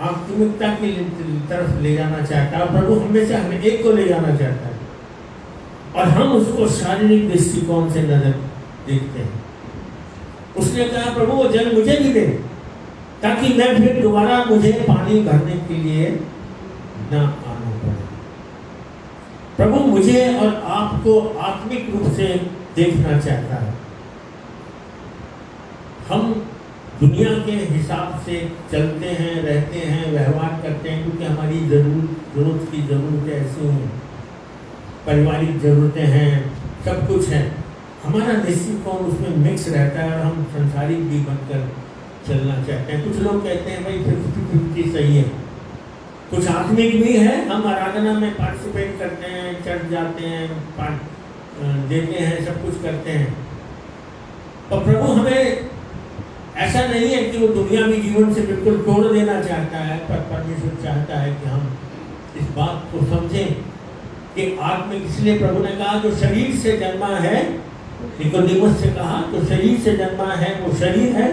आत्मिकता की तरफ ले जाना चाहता है। प्रभु हमेशा हमें एक को ले जाना चाहता है और हम उसको शारीरिक दृष्टिकोण से नजर देखते हैं। उसने कहा प्रभु वो जल मुझे भी दे ताकि मैं फिर दोबारा मुझे पानी भरने के लिए ना आना पड़े। प्रभु मुझे और आपको आत्मिक रूप से देखना चाहता है। हम दुनिया के हिसाब से चलते हैं, रहते हैं, व्यवहार करते हैं क्योंकि हमारी जरूरत की ज़रूरतें ऐसी हैं, पारिवारिक ज़रूरतें हैं, सब कुछ है। हमारा दृष्टिकोण उसमें मिक्स रहता है और हम संसारिक भी बनकर चलना चाहते हैं। कुछ लोग कहते हैं भाई 50-50 सही है, कुछ आत्मिक भी है, हम आराधना में पार्टिसिपेट करते हैं, चर्च जाते हैं, देते हैं, सब कुछ करते हैं। और प्रभु हमें ऐसा नहीं है कि वो दुनियावी जीवन से बिल्कुल तोड़ देना चाहता है, पर परमेश्वर चाहता है कि हम इस बात को समझें कि आत्मिक। इसलिए प्रभु ने कहा जो शरीर से जन्मा है, निकोदेमुस से कहा जो शरीर से जन्मा है वो शरीर है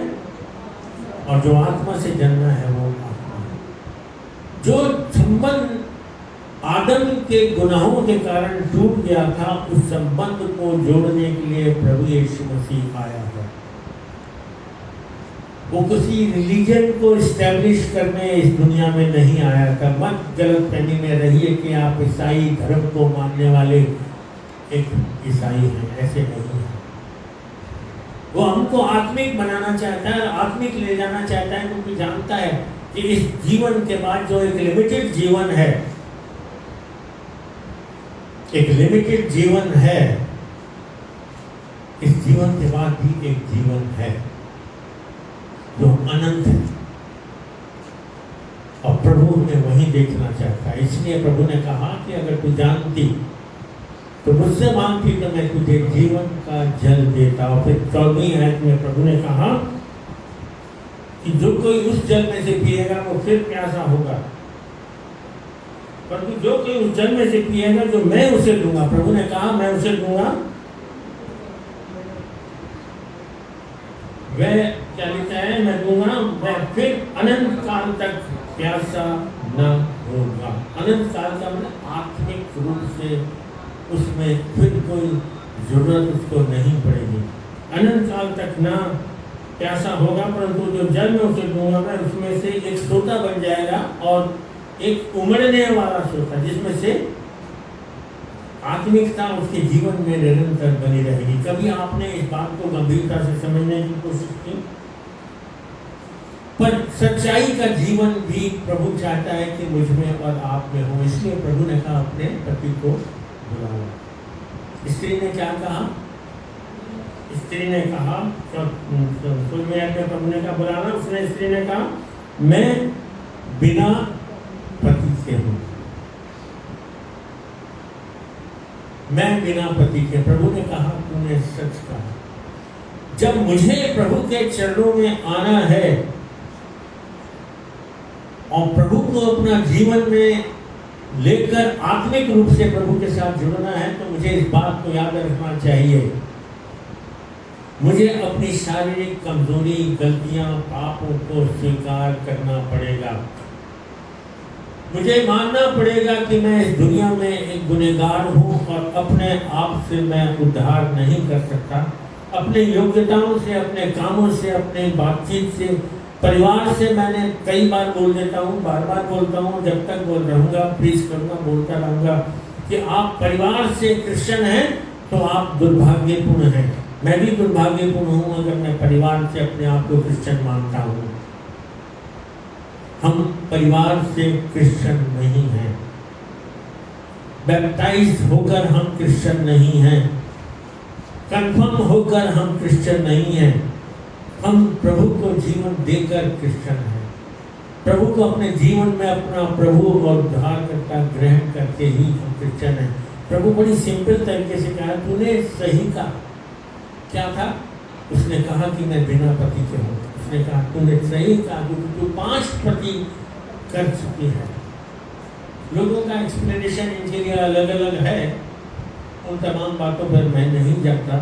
और जो आत्मा से जन्मा है वो आत्मा है। जो संबंध आदम के गुनाहों के कारण टूट गया था, उस संबंध को जोड़ने के लिए प्रभु यीशु मसीह आया है। वो किसी रिलीजन को इस्टेब्लिश करने इस दुनिया में नहीं आया था। मत गलतफहमी में रहिए कि आप ईसाई धर्म को मानने वाले एक ईसाई हैं, ऐसे नहीं है। वो हमको आत्मिक बनाना चाहता है, आत्मिक ले जाना चाहता है, क्योंकि जानता है कि इस जीवन के बाद जो एक लिमिटेड जीवन है, एक लिमिटेड जीवन है, इस जीवन के बाद भी एक जीवन है जो अनंत है और प्रभु हमें वहीं देखना चाहता है। इसलिए प्रभु ने कहा कि अगर तू जानती तो मुझसे मांगती तो मैं तुझे जीवन का जल देता। और फिर 14वीं आयत में प्रभु ने कहा कि जो कोई उस जल में से पिएगा वो फिर प्यासा होगा, परंतु जो कोई उस जल में से पिएगा जो मैं उसे दूंगा, प्रभु ने कहा मैं उसे दूंगा, वह क्या लिखा है, मैं दूंगा, मैं फिर अनंत काल तक प्यासा न होगा। अनंत काल का मतलब आत्मिक रूप से उसमें फिर कोई जरूरत उसको नहीं पड़ेगी। अनंत काल तक ना प्यासा होगा, परंतु जो जल में उसे दूंगा मैं उसमें से एक सोता बन जाएगा और एक उमड़ने वाला सोता, जिसमें से आत्मिकता उसके जीवन में निरंतर बनी रहेगी। कभी आपने इस बात को गंभीरता से समझने की कोशिश की? पर सच्चाई का जीवन भी प्रभु चाहता है कि मुझ में और आप में हो। इसलिए प्रभु ने कहा अपने पति को बुलाओ। स्त्री ने क्या कहा? स्त्री ने कहा, प्रभु ने कहा बुलाना। उसने स्त्री ने कहा मैं बिना पति के हूँ, मैं बिना पति के। प्रभु ने कहा तूने सच कहा। जब मुझे प्रभु के चरणों में आना है और प्रभु को अपना जीवन में लेकर आत्मिक रूप से प्रभु के साथ जुड़ना है, तो मुझे इस बात को याद रखना चाहिए, मुझे अपनी शारीरिक कमजोरी, गलतियां, पापों को स्वीकार करना पड़ेगा। मुझे मानना पड़ेगा कि मैं इस दुनिया में एक गुनहगार हूँ और अपने आप से मैं उद्धार नहीं कर सकता। अपने योग्यताओं से, अपने कामों से, अपने बातचीत से, परिवार से मैंने कई बार बोल देता हूँ, बार बार बोलता हूँ, जब तक बोल रहूँगा, प्रीच करूँगा, बोलता रहूँगा कि आप परिवार से क्रिश्चियन हैं तो आप दुर्भाग्यपूर्ण हैं। मैं भी दुर्भाग्यपूर्ण हूँ अगर मैं परिवार से अपने आप को क्रिश्चियन मानता हूँ। हम परिवार से क्रिश्चियन नहीं हैं, बैप्टाइज होकर हम क्रिश्चियन नहीं हैं, कन्फर्म होकर हम क्रिश्चियन नहीं हैं। हम प्रभु को जीवन देकर क्रिश्चियन हैं। प्रभु को अपने जीवन में अपना प्रभु और उद्धारकर्ता ग्रहण करके ही हम क्रिश्चियन हैं। प्रभु बड़ी सिंपल तरीके से कहा तूने सही कहा। क्या था? उसने कहा कि मैं बिना पति के हूँ। उसने कहा तूने सही कहा क्योंकि तू 5 पति कर चुकी है। लोगों का एक्सप्लेनेशन इनके लिए अलग अलग है, उन तमाम बातों पर मैं नहीं जाता।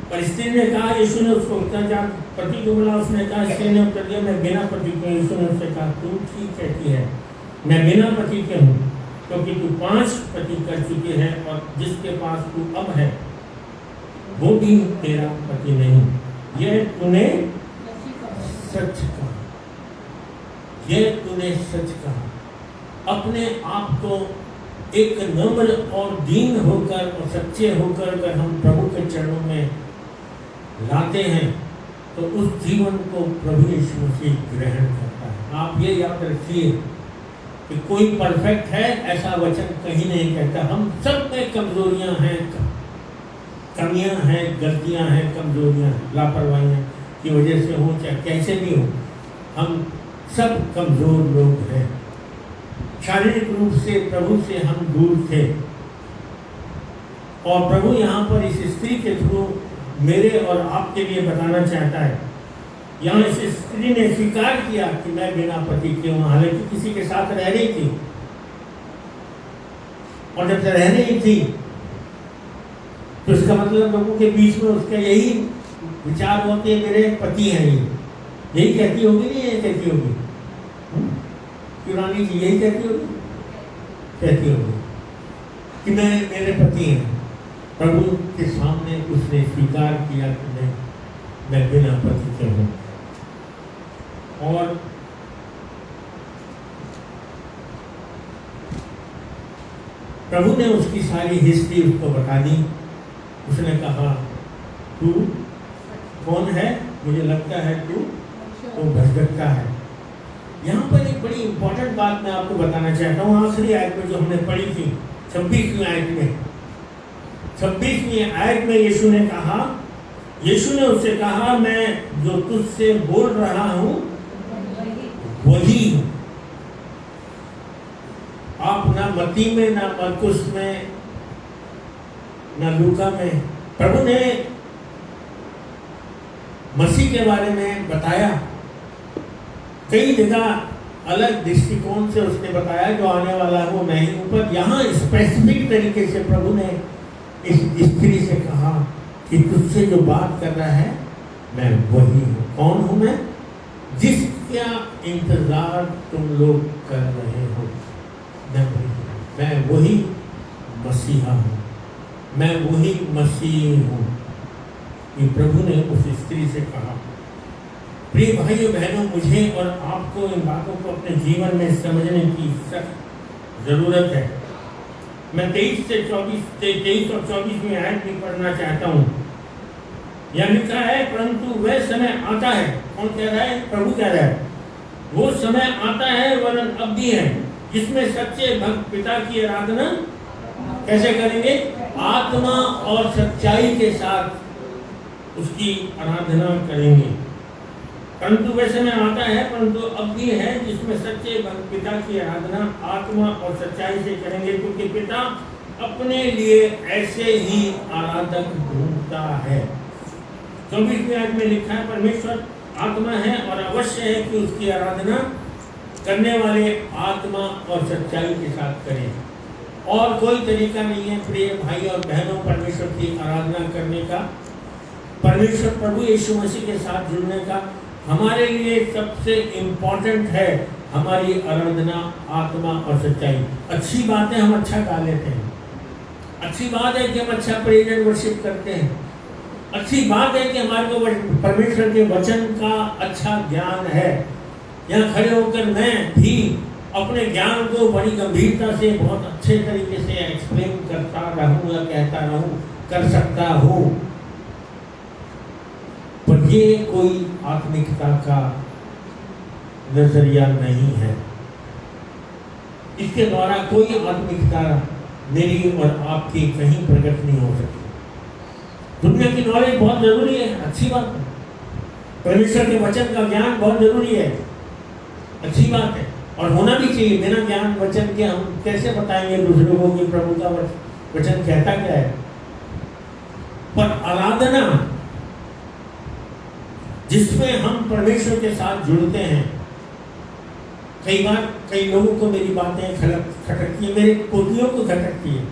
पर स्त्री ने कहा, यीशु ने उसको उत्तर दिया पति को बोला। उसने कहा, स्त्री ने उत्तर दिया मैं बिना पति के। यीशु ने उससे कहा तू ठीक कहती है, मैं बिना पति के हूँ क्योंकि तू 5 पति कर चुकी है और जिसके पास तू अब है वो भी तेरा पति नहीं। यह तूने सच कहा, यह तूने सच कहा। अपने आप को एक नम्र और दीन होकर और सच्चे होकर अगर हम प्रभु के चरणों में लाते हैं तो उस जीवन को प्रभु यीशु मसीह ग्रहण करता है। आप ये याद रखिए कि कोई परफेक्ट है ऐसा वचन कहीं नहीं कहता। हम सब में कमजोरियां हैं, कमियां हैं, गलतियां हैं, कमजोरियां हैं, लापरवाहियां की वजह से हो चाहे कैसे भी हो, हम सब कमजोर लोग हैं। शारीरिक रूप से प्रभु से हम दूर थे और प्रभु यहाँ पर इस स्त्री के थ्रू मेरे और आपके लिए बताना चाहता है। यहाँ इस स्त्री ने स्वीकार किया कि मैं बिना पति के हूँ, हालांकि किसी के साथ रह रही थी और जब रह रही थी तो इसका मतलब लोगों के बीच में उसका यही विचार होते मेरे पति हैं, ये यही कहती होगी, नहीं यही कहती होगी रानी जी, यही कहती होगी कि मैं मेरे पति हैं। प्रभु के सामने उसने स्वीकार किया कि मैं बिना पति के हूँ। और प्रभु ने उसकी सारी हिस्ट्री उसको बता दी। उसने कहा तू कौन है? मुझे लगता है तू तो भटकता है। यहाँ पर एक बड़ी इंपॉर्टेंट बात मैं आपको बताना चाहता हूँ। आखिरी आयत में जो हमने पढ़ी थी 26वीं आयत में, 26वीं आयत में यीशु ने उससे कहा मैं जो तुझसे बोल रहा हूँ वही हूँ। आप ना मत्ती में, ना मरकुस में, ना लूका में प्रभु ने मसीह के बारे में बताया। कई जगह अलग दृष्टिकोण से उसने बताया जो आने वाला है वो मैं ही हूँ, पर यहाँ स्पेसिफिक तरीके से प्रभु ने इस स्त्री से कहा कि तुझसे जो बात कर रहा है मैं वही हूँ। कौन हूँ मैं? जिसका इंतजार तुम लोग कर रहे हो। मैं वही मसीहा हूँ, मैं वही मसीह हूँ। ये प्रभु ने उस स्त्री से कहा। प्रिय भाइयों बहनों, मुझे और आपको इन बातों को अपने जीवन में समझने की सख्त जरूरत है। मैं 23 और 24 में आयत भी पढ़ना चाहता हूँ। यह लिखा है, परंतु वह समय आता है। कौन कह रहा है? प्रभु कह रहा है। वो समय आता है, वरन अब भी है, जिसमें सच्चे भक्त पिता की आराधना कैसे करेंगे? आत्मा और सच्चाई के साथ उसकी आराधना करेंगे। परंतु वह समय आता है, परंतु अब भी है, जिसमें सच्चे भक्त पिता की आराधना आत्मा और सच्चाई से करेंगे, क्योंकि पिता अपने लिए ऐसे ही आराधक ढूंढता है। 24वें आयत में लिखा है, परमेश्वर आत्मा है और अवश्य है कि उसकी आराधना करने वाले आत्मा और सच्चाई के साथ करें। और कोई तरीका नहीं है प्रिय भाई और बहनों परमेश्वर की आराधना करने का, परमेश्वर प्रभु यीशु मसीह के साथ जुड़ने का। हमारे लिए सबसे इम्पोर्टेंट है हमारी आराधना आत्मा और सच्चाई। अच्छी बात है, हम अच्छा गा लेते हैं, अच्छी बात है कि हम अच्छा प्रेज एंड वर्शिप करते हैं, अच्छी बात है कि हमारे को परमेश्वर के वचन का अच्छा ज्ञान है। यहाँ खड़े होकर मैं भी अपने ज्ञान को बड़ी गंभीरता से बहुत अच्छे तरीके से एक्सप्लेन करता रहूं या कहता रहूं, कर सकता हूं, पर ये कोई आत्मिकता का नजरिया नहीं है। इसके द्वारा कोई आत्मिकता मेरी और आपकी कहीं प्रकट नहीं हो सकती। दुनिया की नॉलेज बहुत जरूरी है, अच्छी बात है। परमेश्वर के वचन का ज्ञान बहुत जरूरी है, अच्छी बात है, और होना भी चाहिए। बिना ज्ञान वचन के हम कैसे बताएंगे दूसरों को कि प्रभु का वचन कहता क्या है। पर आराधना जिसमें हम परमेश्वर के साथ जुड़ते हैं, कई बार कई लोगों को मेरी बातें खटकती है, मेरे पोतियों को खटकती है।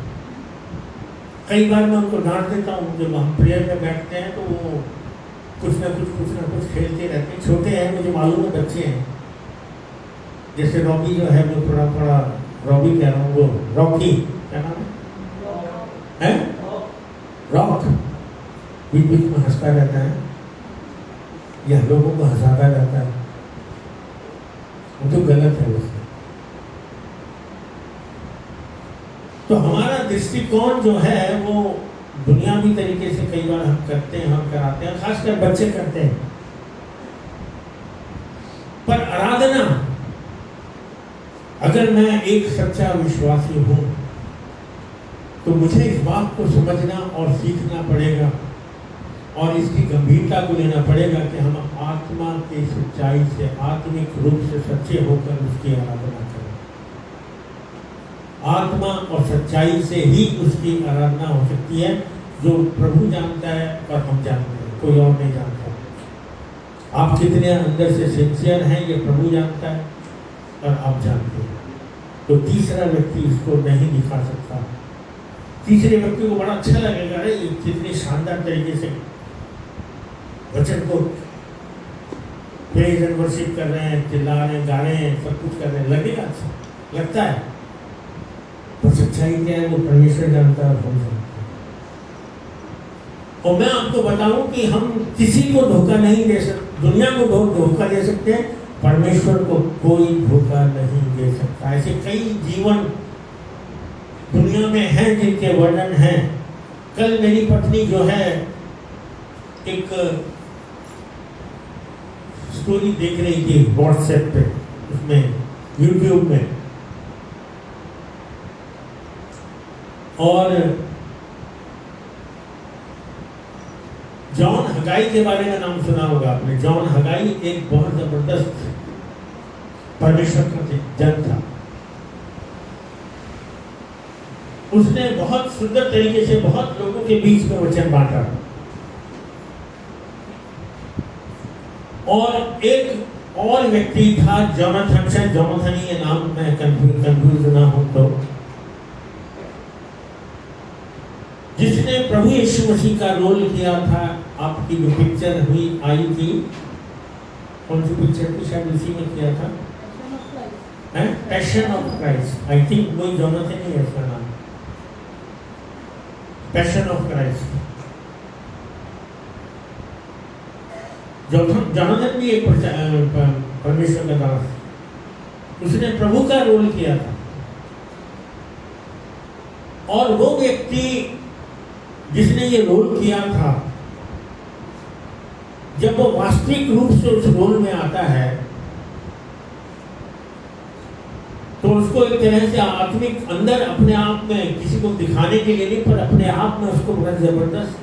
कई बार मैं उनको डांट देता हूँ। जब हम प्रेयर में बैठते हैं तो वो कुछ ना कुछ खेलते रहते हैं। छोटे हैं, मुझे मालूम है, बच्चे हैं। जैसे रॉकी जो है वो थोड़ा रॉबी कह रहा हूँ, वो रॉकी क्या नाम है? रॉक बीच बीच में हंसता रहता है, यह लोगों को हंसाता रहता है, वो तो गलत है उसमें। तो हमारा दृष्टिकोण जो है वो दुनियावी तरीके से कई बार हम करते हैं, हम कराते हैं, खासकर बच्चे करते हैं। पर आराधना, अगर मैं एक सच्चा विश्वासी हूं तो मुझे इस बात को समझना और सीखना पड़ेगा और इसकी गंभीरता को लेना पड़ेगा कि हम आत्मा की सच्चाई से, आत्मिक रूप से सच्चे होकर उसकी आराधना करें। आत्मा और सच्चाई से ही उसकी आराधना हो सकती है, जो प्रभु जानता है और हम जानते हैं, कोई और नहीं जानता। आप कितने अंदर से सिंसियर हैं ये प्रभु जानता है और आप जानते हैं। तो तीसरा व्यक्ति इसको नहीं दिखा सकता। तीसरे व्यक्ति को बड़ा अच्छा लगेगा, अरे कितनी शानदार तरीके से वचन को प्रेज एंड वर्शिप कर रहे हैं, चिल्ला रहे हैं, गा रहे हैं, सब कुछ कर रहे हैं, लगेगा अच्छा, लगता है। तो सच्चाई क्या है वो परमेश्वर जानता है, हम जानते हैं। और मैं आपको बताऊं कि हम किसी को धोखा नहीं दे सकते, दुनिया को धोखा दे सकते हैं, परमेश्वर को कोई धोखा नहीं दे सकता। ऐसे कई जीवन दुनिया में हैं जिनके वर्णन हैं। कल मेरी पत्नी जो है एक स्टोरी देख रही थी व्हाट्सएप पे, उसमें यूट्यूब में, और जॉन हगाई के बारे में नाम सुना होगा आपने। जॉन हगाई एक बहुत जबरदस्त परमेश्वर का जन था। उसने बहुत सुंदर तरीके से बहुत लोगों के बीच में वचन बांटा। और एक और व्यक्ति था जोनाथन, शायद जोनाथन ही ये नाम, मैं कंफ्यूज ना हूं तो, जिसने प्रभु यीशु मसीह का रोल किया था। आपकी जो पिक्चर आई थी, कौन सी पिक्चर थी, शायद उसी में किया था, है, passion of Christ. I think वही जोनाथन ही है इसका नाम, पैशन ऑफ क्राइस्ट। जोनाथन भी एक परमेश्वर का दास, उसने प्रभु का रोल किया था। और वो व्यक्ति जिसने ये रोल किया था, जब वो वास्तविक रूप से उस रोल में आता है तो उसको एक तरह से आत्मिक अंदर अपने आप में, किसी को दिखाने के लिए नहीं पर अपने आप में उसको बड़ा जबरदस्त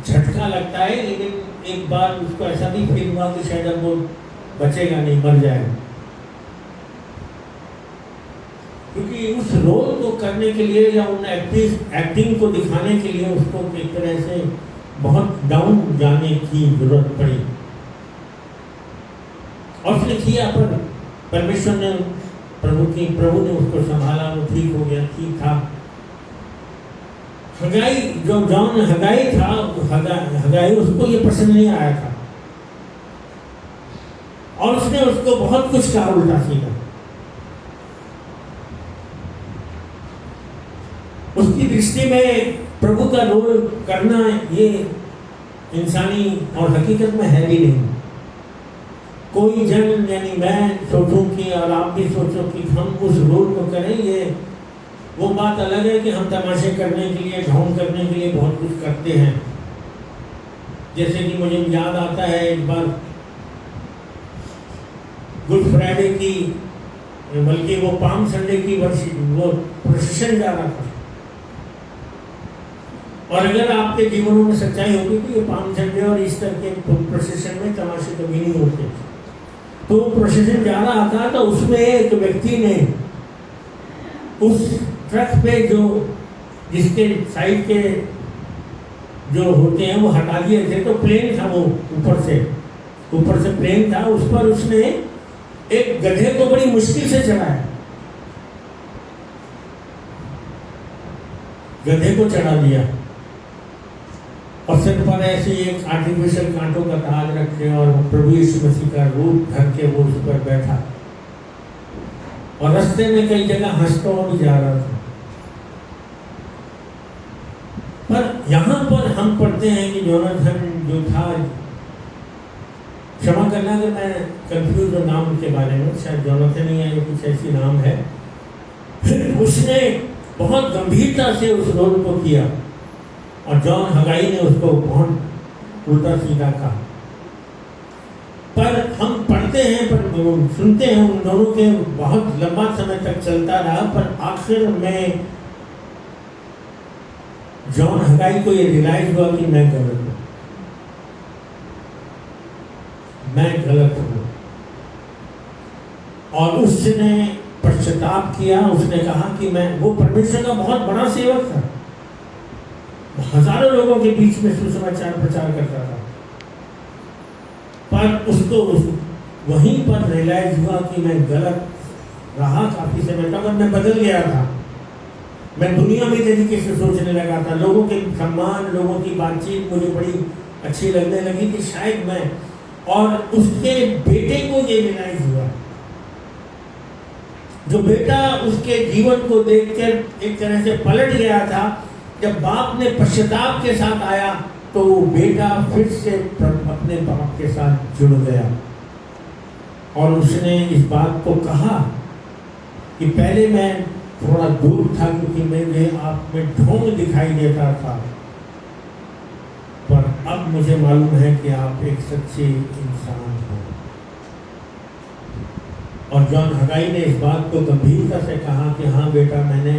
झटका लगता है। लेकिन एक बार उसको ऐसा भी फील हुआ कि शायद अब वो बचेगा नहीं, मर जाएगा। क्योंकि उस रोल को करने के लिए या उन एक्टिंग को दिखाने के लिए उसको एक तरह से बहुत डाउन जाने की जरूरत पड़ी। और उसने किया, पर परमेश्वर ने प्रभु ने उसको संभाला, वो ठीक हो गया, ठीक था। हगाई, जो जॉन हगाई था, हगाई उसको ये पसंद नहीं आया था और उसने उसको बहुत कुछ कहा उल्टा सीधा। उसकी दृष्टि में प्रभु का रोल करना ये इंसानी और हकीकत में है भी नहीं। कोई जन, यानी मैं सोचूं कि और आप भी सोचो कि हम उस रोल को करें, ये वो बात अलग है कि हम तमाशे करने के लिए, ढोंग करने के लिए बहुत कुछ करते हैं। जैसे कि मुझे याद आता है एक बार गुड फ्राइडे की, बल्कि वो पाम संडे की वो प्रोसेशन जा रहा था। और अगर आपके जीवनों में सच्चाई होगी तो ये पाम संडे और ईस्टर के प्रोसेशन में तमाशे कभी नहीं होते। तो प्रोसेशन जा रहा था, तो उसमें एक व्यक्ति ने उस ट्रक पे जो जिसके साइड के जो होते हैं वो हटा दिए थे, तो प्लेन था, वो ऊपर से प्लेन था, उस पर उसने एक गधे को बड़ी मुश्किल से चढ़ाया, गधे को चढ़ा दिया और सिर पर ऐसे एक आर्टिफिशियल कांटों का ताज रखे और प्रभु यीशु मसीह का रूप ढक के वो उस पर बैठा और रास्ते में कई जगह हंसता हुआ भी जा रहा था। पर यहाँ पर हम पढ़ते हैं कि जोनाथन जो था, क्षमा करना अगर मैं कंफ्यूज हूँ नाम के बारे में, शायद जोनाथन ही है या कुछ ऐसी नाम है, उसने बहुत गंभीरता से उस रोल को किया और जॉन हगाई ने उसको बहुत उल्टा सीधा कहा। पर हम पढ़ते हैं, पर सुनते हैं, उन दोनों के बहुत लंबा समय तक चलता रहा, पर आखिर में जॉन हगाई को ये रियलाइज हुआ कि मैं गलत हूँ, और उसने पश्चाताप किया। उसने कहा कि वो परमेश्वर का बहुत बड़ा सेवक था, हजारों लोगों के बीच में सुसमाचार प्रचार करता था, पर उसको वहीं पर रियलाइज हुआ कि मैं गलत रहा काफी समय तक, और मैं बदल गया था। मैं दुनिया में तरीके से सोचने लगा था, लोगों के सम्मान, लोगों की बातचीत मुझे बड़ी अच्छी लगने लगी कि शायद मैं, और उसके बेटे को ये रियलाइज हुआ, जो बेटा उसके जीवन को देखकर एक तरह से पलट गया था। जब बाप ने पश्चाताप के साथ आया तो बेटा फिर से अपने बाप के साथ जुड़ गया और उसने इस बात को कहा कि पहले मैं थोड़ा दूर था क्योंकि मेरे आप में ढोंग दिखाई देता था, पर अब मुझे मालूम है कि आप एक सच्चे इंसान हो। और जॉन हगाई ने इस बात को गंभीरता से कहा कि हाँ बेटा, मैंने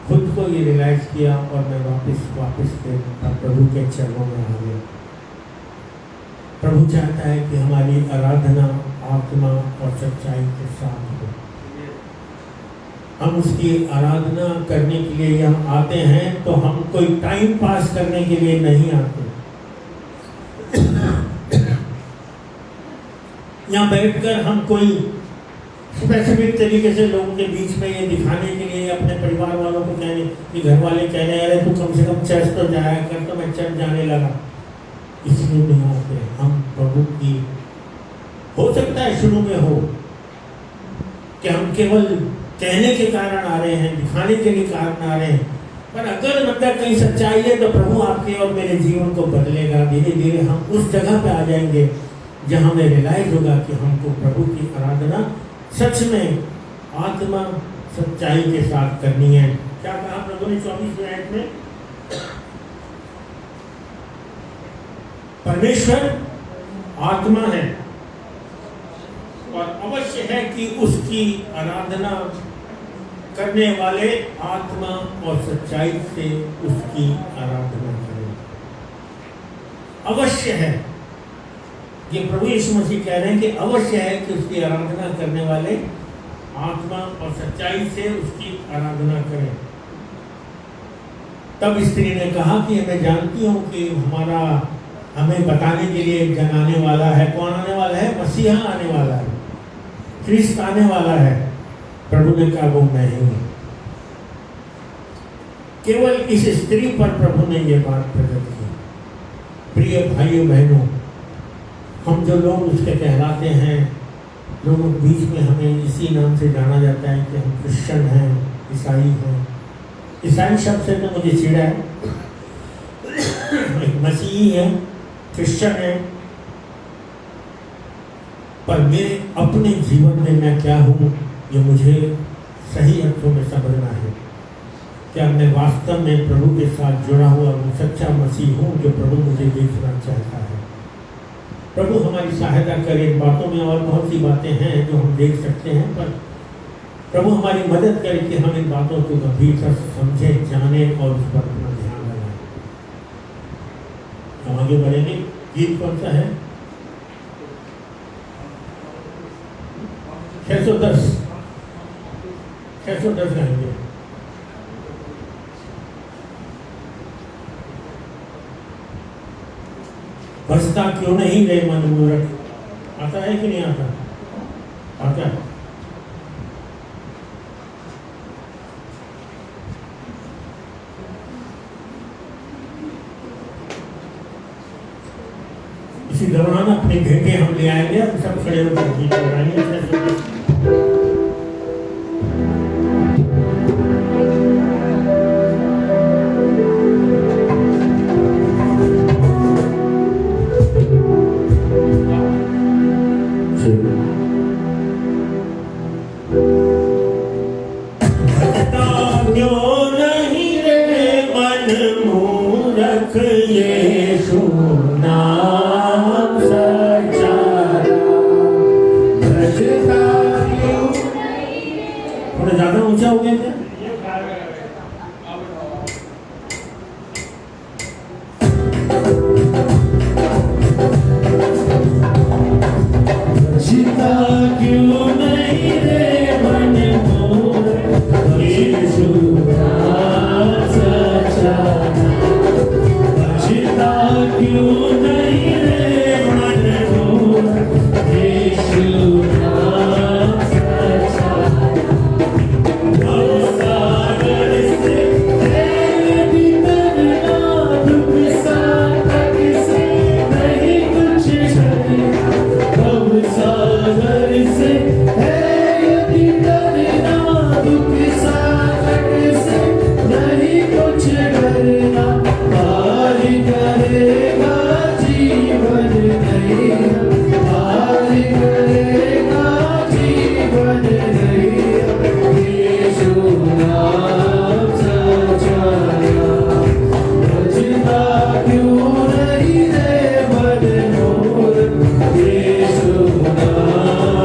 खुद को ये रियलाइज किया और मैं वापस प्रभु के चरणों में आ गया। प्रभु चाहता है कि हमारी आराधना आत्मा और सच्चाई के साथ हो। हम उसकी आराधना करने के लिए हम आते हैं तो हम कोई टाइम पास करने के लिए नहीं आते। यहाँ बैठकर हम कोई स्पेसिफिक तरीके से लोगों के बीच में ये दिखाने के लिए, अपने परिवार वालों को कहने कि घर वाले कहने अरे तू कम से कम चर्च तो जाया कर, तो मैं चर्च जाने लगा, इसलिए नहीं आते। हम प्रभु की, हो सकता है शुरू में हो, कि हम केवल कहने के कारण आ रहे हैं, दिखाने के लिए कारण आ रहे हैं, पर अगर मतलब कहीं सच्चाई है तो प्रभु आपके और मेरे जीवन को बदलेगा। धीरे धीरे हम उस जगह पे आ जाएंगे जहाँ हमें रियलाइज होगा कि हमको प्रभु की आराधना सच में आत्मा सच्चाई के साथ करनी है। क्या कहा प्रभु ने 24वें आयत में? परमेश्वर आत्मा है और अवश्य है कि उसकी आराधना करने वाले आत्मा और सच्चाई से उसकी आराधना करें। अवश्य है, ये प्रभु यीशु मसीह कह रहे हैं कि अवश्य है कि उसकी आराधना करने वाले आत्मा और सच्चाई से उसकी आराधना करें। तब स्त्री ने कहा कि मैं जानती हूँ कि हमें बताने के लिए एक जन आने वाला है। कौन आने वाला है? मसीहा आने वाला है, ख्रिस्त आने वाला है। प्रभु ने कहा वो मैं ही हूँ। केवल इस स्त्री पर प्रभु ने ये बात प्रकट की। प्रिय भाइयों बहनों, हम जो लोग उसके कहलाते हैं, लोगों के बीच में हमें इसी नाम से जाना जाता है कि हम क्रिश्चियन हैं, ईसाई हैं। ईसाई शब्द से तो मुझे चिढ़ा है, मसीही है, क्रिश्चियन है, पर मेरे अपने जीवन में मैं क्या हूँ ये मुझे सही अर्थों में समझना है। क्या मैं वास्तव में प्रभु के साथ जुड़ा हुआ हूँ, सच्चा मसीह हूँ जो प्रभु मुझे देखना चाहता है। प्रभु हमारी सहायता करे। इन बातों में और बहुत सी बातें हैं जो हम देख सकते हैं, पर प्रभु हमारी मदद करे कि हम इन बातों को गंभीरता से समझें, जानें और उस पर अपना ध्यान लगाएं। हम आगे बढ़ेंगे। गीत कौन सा है? 610 गाएंगे। बसता क्यों नहीं रे मन मूरख। आता है कि नहीं आता? आता है। इसी दौरान अपनी भेंटें हम ले आएंगे, हम सब खड़े होकर गीत गाएंगे। थोड़ा ज्यादा ऊंचा हो गया क्या? बचता क्यों नहीं रे मन मूरख, यीशु नाम सच्चा। बचता क्यों नहीं रे मन मूरख, यीशु नाम सच्चा। सागर से तेरे भीतर दुख सागर से नहीं कुछ डरना। सागर से है यदि डरना, दुख सागर से नहीं कुछ डरना। पार करेगा जीवन नैया, पार करेगा जीवन नैया। यीशु नाम सच्चाया। बचता क्यों नहीं रे मन मूरख, यीशु नाम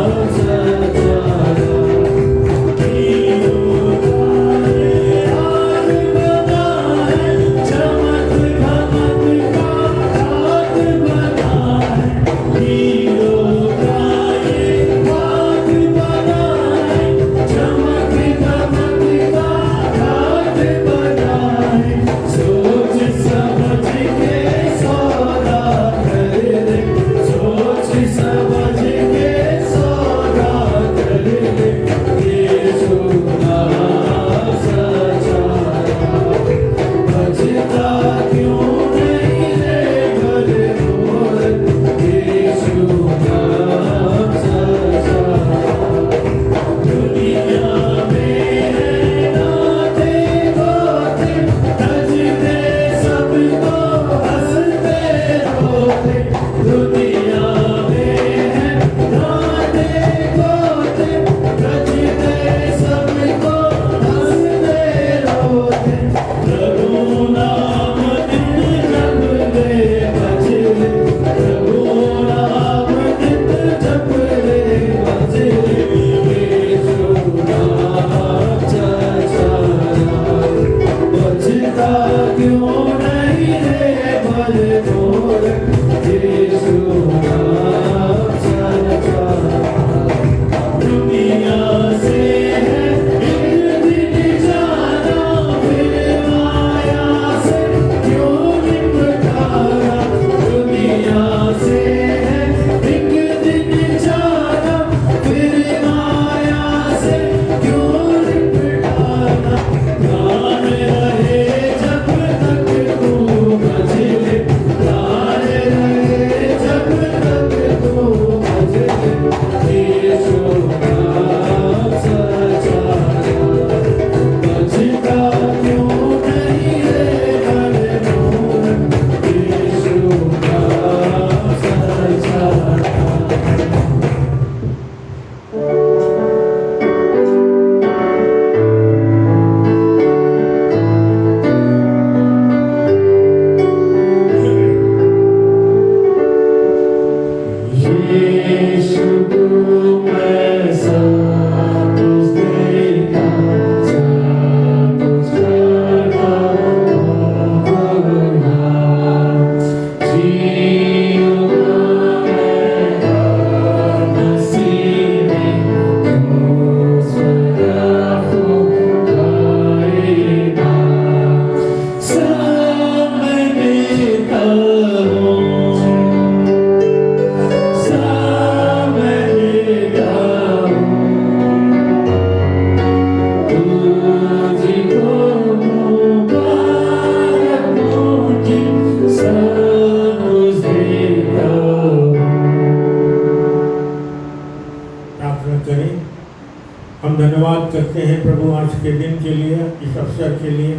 हम धन्यवाद करते हैं प्रभु आज के दिन के लिए, इस अवसर के लिए।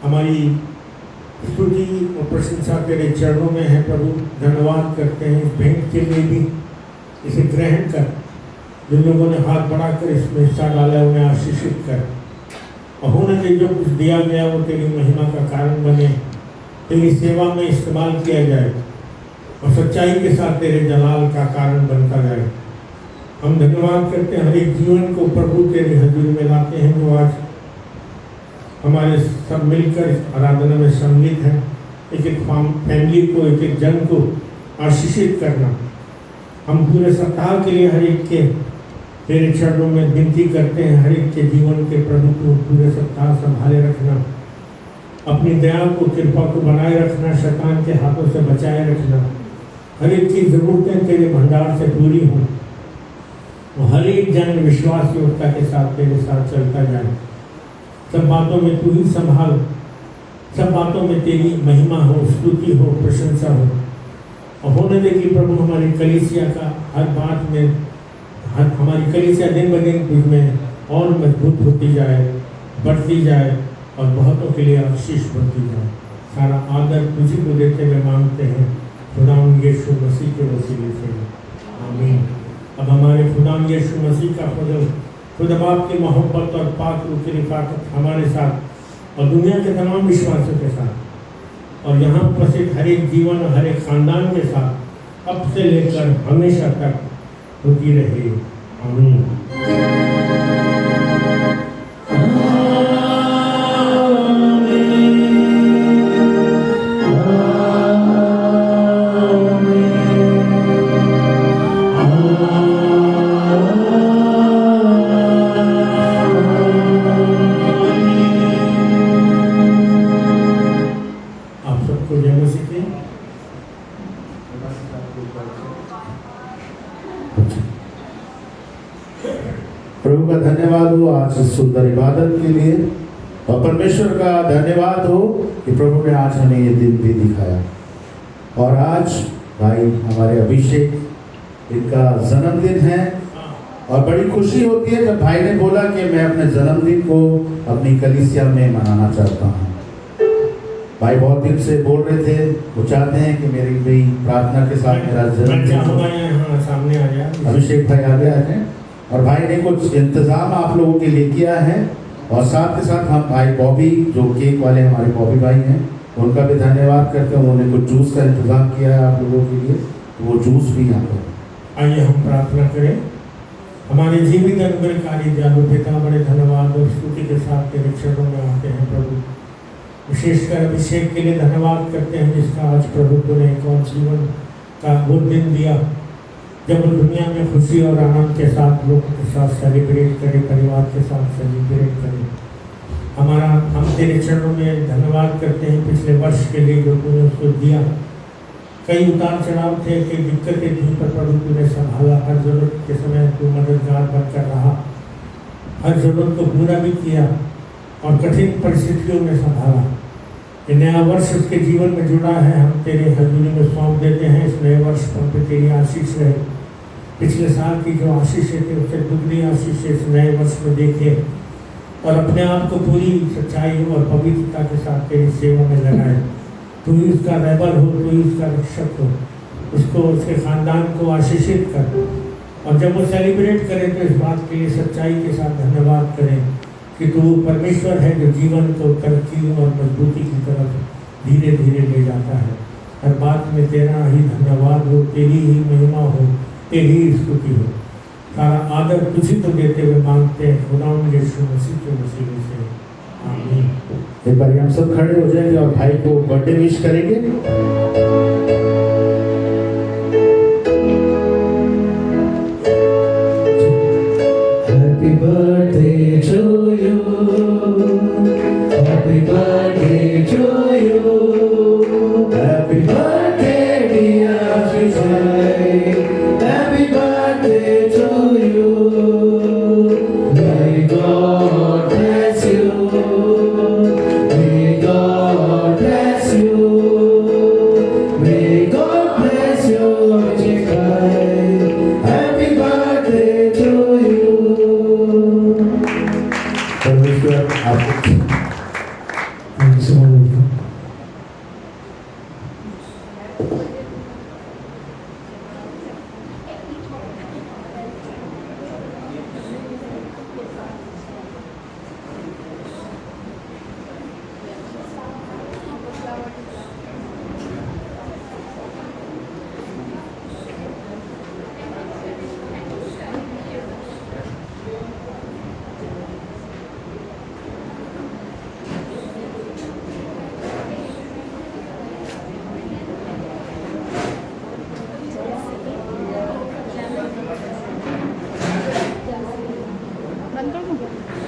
हमारी स्तुति और प्रशंसा तेरे चरणों में है प्रभु। धन्यवाद करते हैं इस भेंट के लिए भी। इसे ग्रहण कर, जिन लोगों ने हाथ बढ़ाकर इसमें हिस्सा डाला उन्हें आशीषित कर, और होने के जो कुछ दिया गया वो तेरी महिमा का कारण बने, तेरी सेवा में इस्तेमाल किया जाए और सच्चाई के साथ तेरे जलाल का कारण बनता जाए। हम धन्यवाद करते हैं हर एक जीवन को प्रभु तेरी हजूरी में लाते हैं, जो आज हमारे सब मिलकर इस आराधना में सम्मिलित हैं। एक एक फैमिली को, एक एक जन को आशीषित करना। हम पूरे सप्ताह के लिए हर एक के तेरे चरणों में विनती करते हैं, हर एक के जीवन के प्रभु को पूरे सप्ताह संभाले रखना, अपनी दया को, कृपा को बनाए रखना, शैतान के हाथों से बचाए रखना। हर एक की ज़रूरतें तेरे भंडार से पूरी हों और हर एक जन विश्वास योग्यता के साथ तेरे साथ चलता जाए। सब बातों में तू ही संभाल, सब बातों में तेरी महिमा हो, स्तुति हो, प्रशंसा हो। और होने दे कि प्रभु हमारी कलीसिया का हर बात में, हमारी कलीसिया दिन ब दिन तुझमें और मजबूत होती जाए, बढ़ती जाए और बहुतों के लिए आशीष बनती जाए। सारा आदर तुझी को देते हुए मांगते हैं खुदावंद यीशु मसीह के वसीले से, आमीन। अब हमारे खुदावंद यीशु मसीह का फजल, खुदा बाप की मोहब्बत और पाक रूह की रिफाकत हमारे साथ और दुनिया के तमाम विश्वासियों के साथ और यहाँ उपस्थित हर एक जीवन और हर एक खानदान के साथ अब से लेकर हमेशा तक होती रहे, आमीन। प्रभु का धन्यवाद हो आज इस सुंदर इबादत के लिए, और परमेश्वर का धन्यवाद हो कि प्रभु ने आज हमें ये दिन भी दिखाया। और आज भाई हमारे अभिषेक, इनका जन्मदिन है और बड़ी खुशी होती है जब भाई ने बोला कि मैं अपने जन्मदिन को अपनी कलीसिया में मनाना चाहता हूँ। भाई बहुत दिन से बोल रहे थे, वो चाहते हैं कि मेरी भी प्रार्थना के साथ मेरा जन्मदिन सामने आ जाए। अभिषेक भाई आ गया है और भाई ने कुछ इंतजाम आप लोगों के लिए किया है। और साथ के साथ हम भाई बॉबी, जो केक वाले हमारे बॉबी भाई हैं, उनका भी धन्यवाद करते हैं। उन्होंने कुछ जूस का इंतजाम किया है आप लोगों के लिए, तो वो जूस भी यहाँ पर। आइए हम प्रार्थना करें। हमारे जीवित अनुग्रहकारी दयालु पिता, बड़े धन्यवाद और स्तुति के साथ तेरे चरणों में आते हैं प्रभु। विशेषकर अभिषेक के लिए धन्यवाद करते हैं, जिसका आज प्रभु तूने एक और जीवन का वो दिन दिया जब वो दुनिया में खुशी और आनंद के साथ लोगों के साथ सेलिब्रेट करे, परिवार के साथ सेलिब्रेट करे। हम तेरे चरणों में धन्यवाद करते हैं पिछले वर्ष के लिए जो तूने उसको दिया। कई उतार चढ़ाव थे, कई दिक्कतें थी, पर प्रभु तूने संभाला। हर जरूरत के समय तू मददगार बनकर रहा, हर जरूरत को पूरा भी किया और कठिन परिस्थितियों में संभाला। ये नया वर्ष उसके जीवन में जुड़ा है, हम तेरे हजूरी में सौंप देते हैं। इस नए वर्ष पर तेरी आशीष रहे। पिछले साल की जो आशीषें थी उससे दुगनी आशीषें इस नए वर्ष में देखे और अपने आप को पूरी सच्चाई और पवित्रता के साथ तेरी सेवा में लगाए। तू ही उसका रहबर हो, तू ही उसका रक्षक हो। उसको, उसके खानदान को आशीषित कर और जब वो सेलिब्रेट करें तो इस बात के लिए सच्चाई के साथ धन्यवाद करें कि तू परमेश्वर है जो जीवन को तरक्की और मजबूती की तरफ धीरे धीरे ले जाता है। हर बात में तेरा ही धन्यवाद हो, तेरी ही महिमा हो, तेरी ही स्तुति हो। सारा आदर तुझी को देते हुए मांगते हैं खुदावंद यीशु मसीह के वसीले से, आमीन। एक बार हम सब खड़े हो जाएंगे और भाई को बर्थडे विश करेंगे। Happy birthday to you, happy birthday to you, happy birthday dear Vijay, happy birthday to you. May God bless you, may God bless you, may बंद कर दूँ?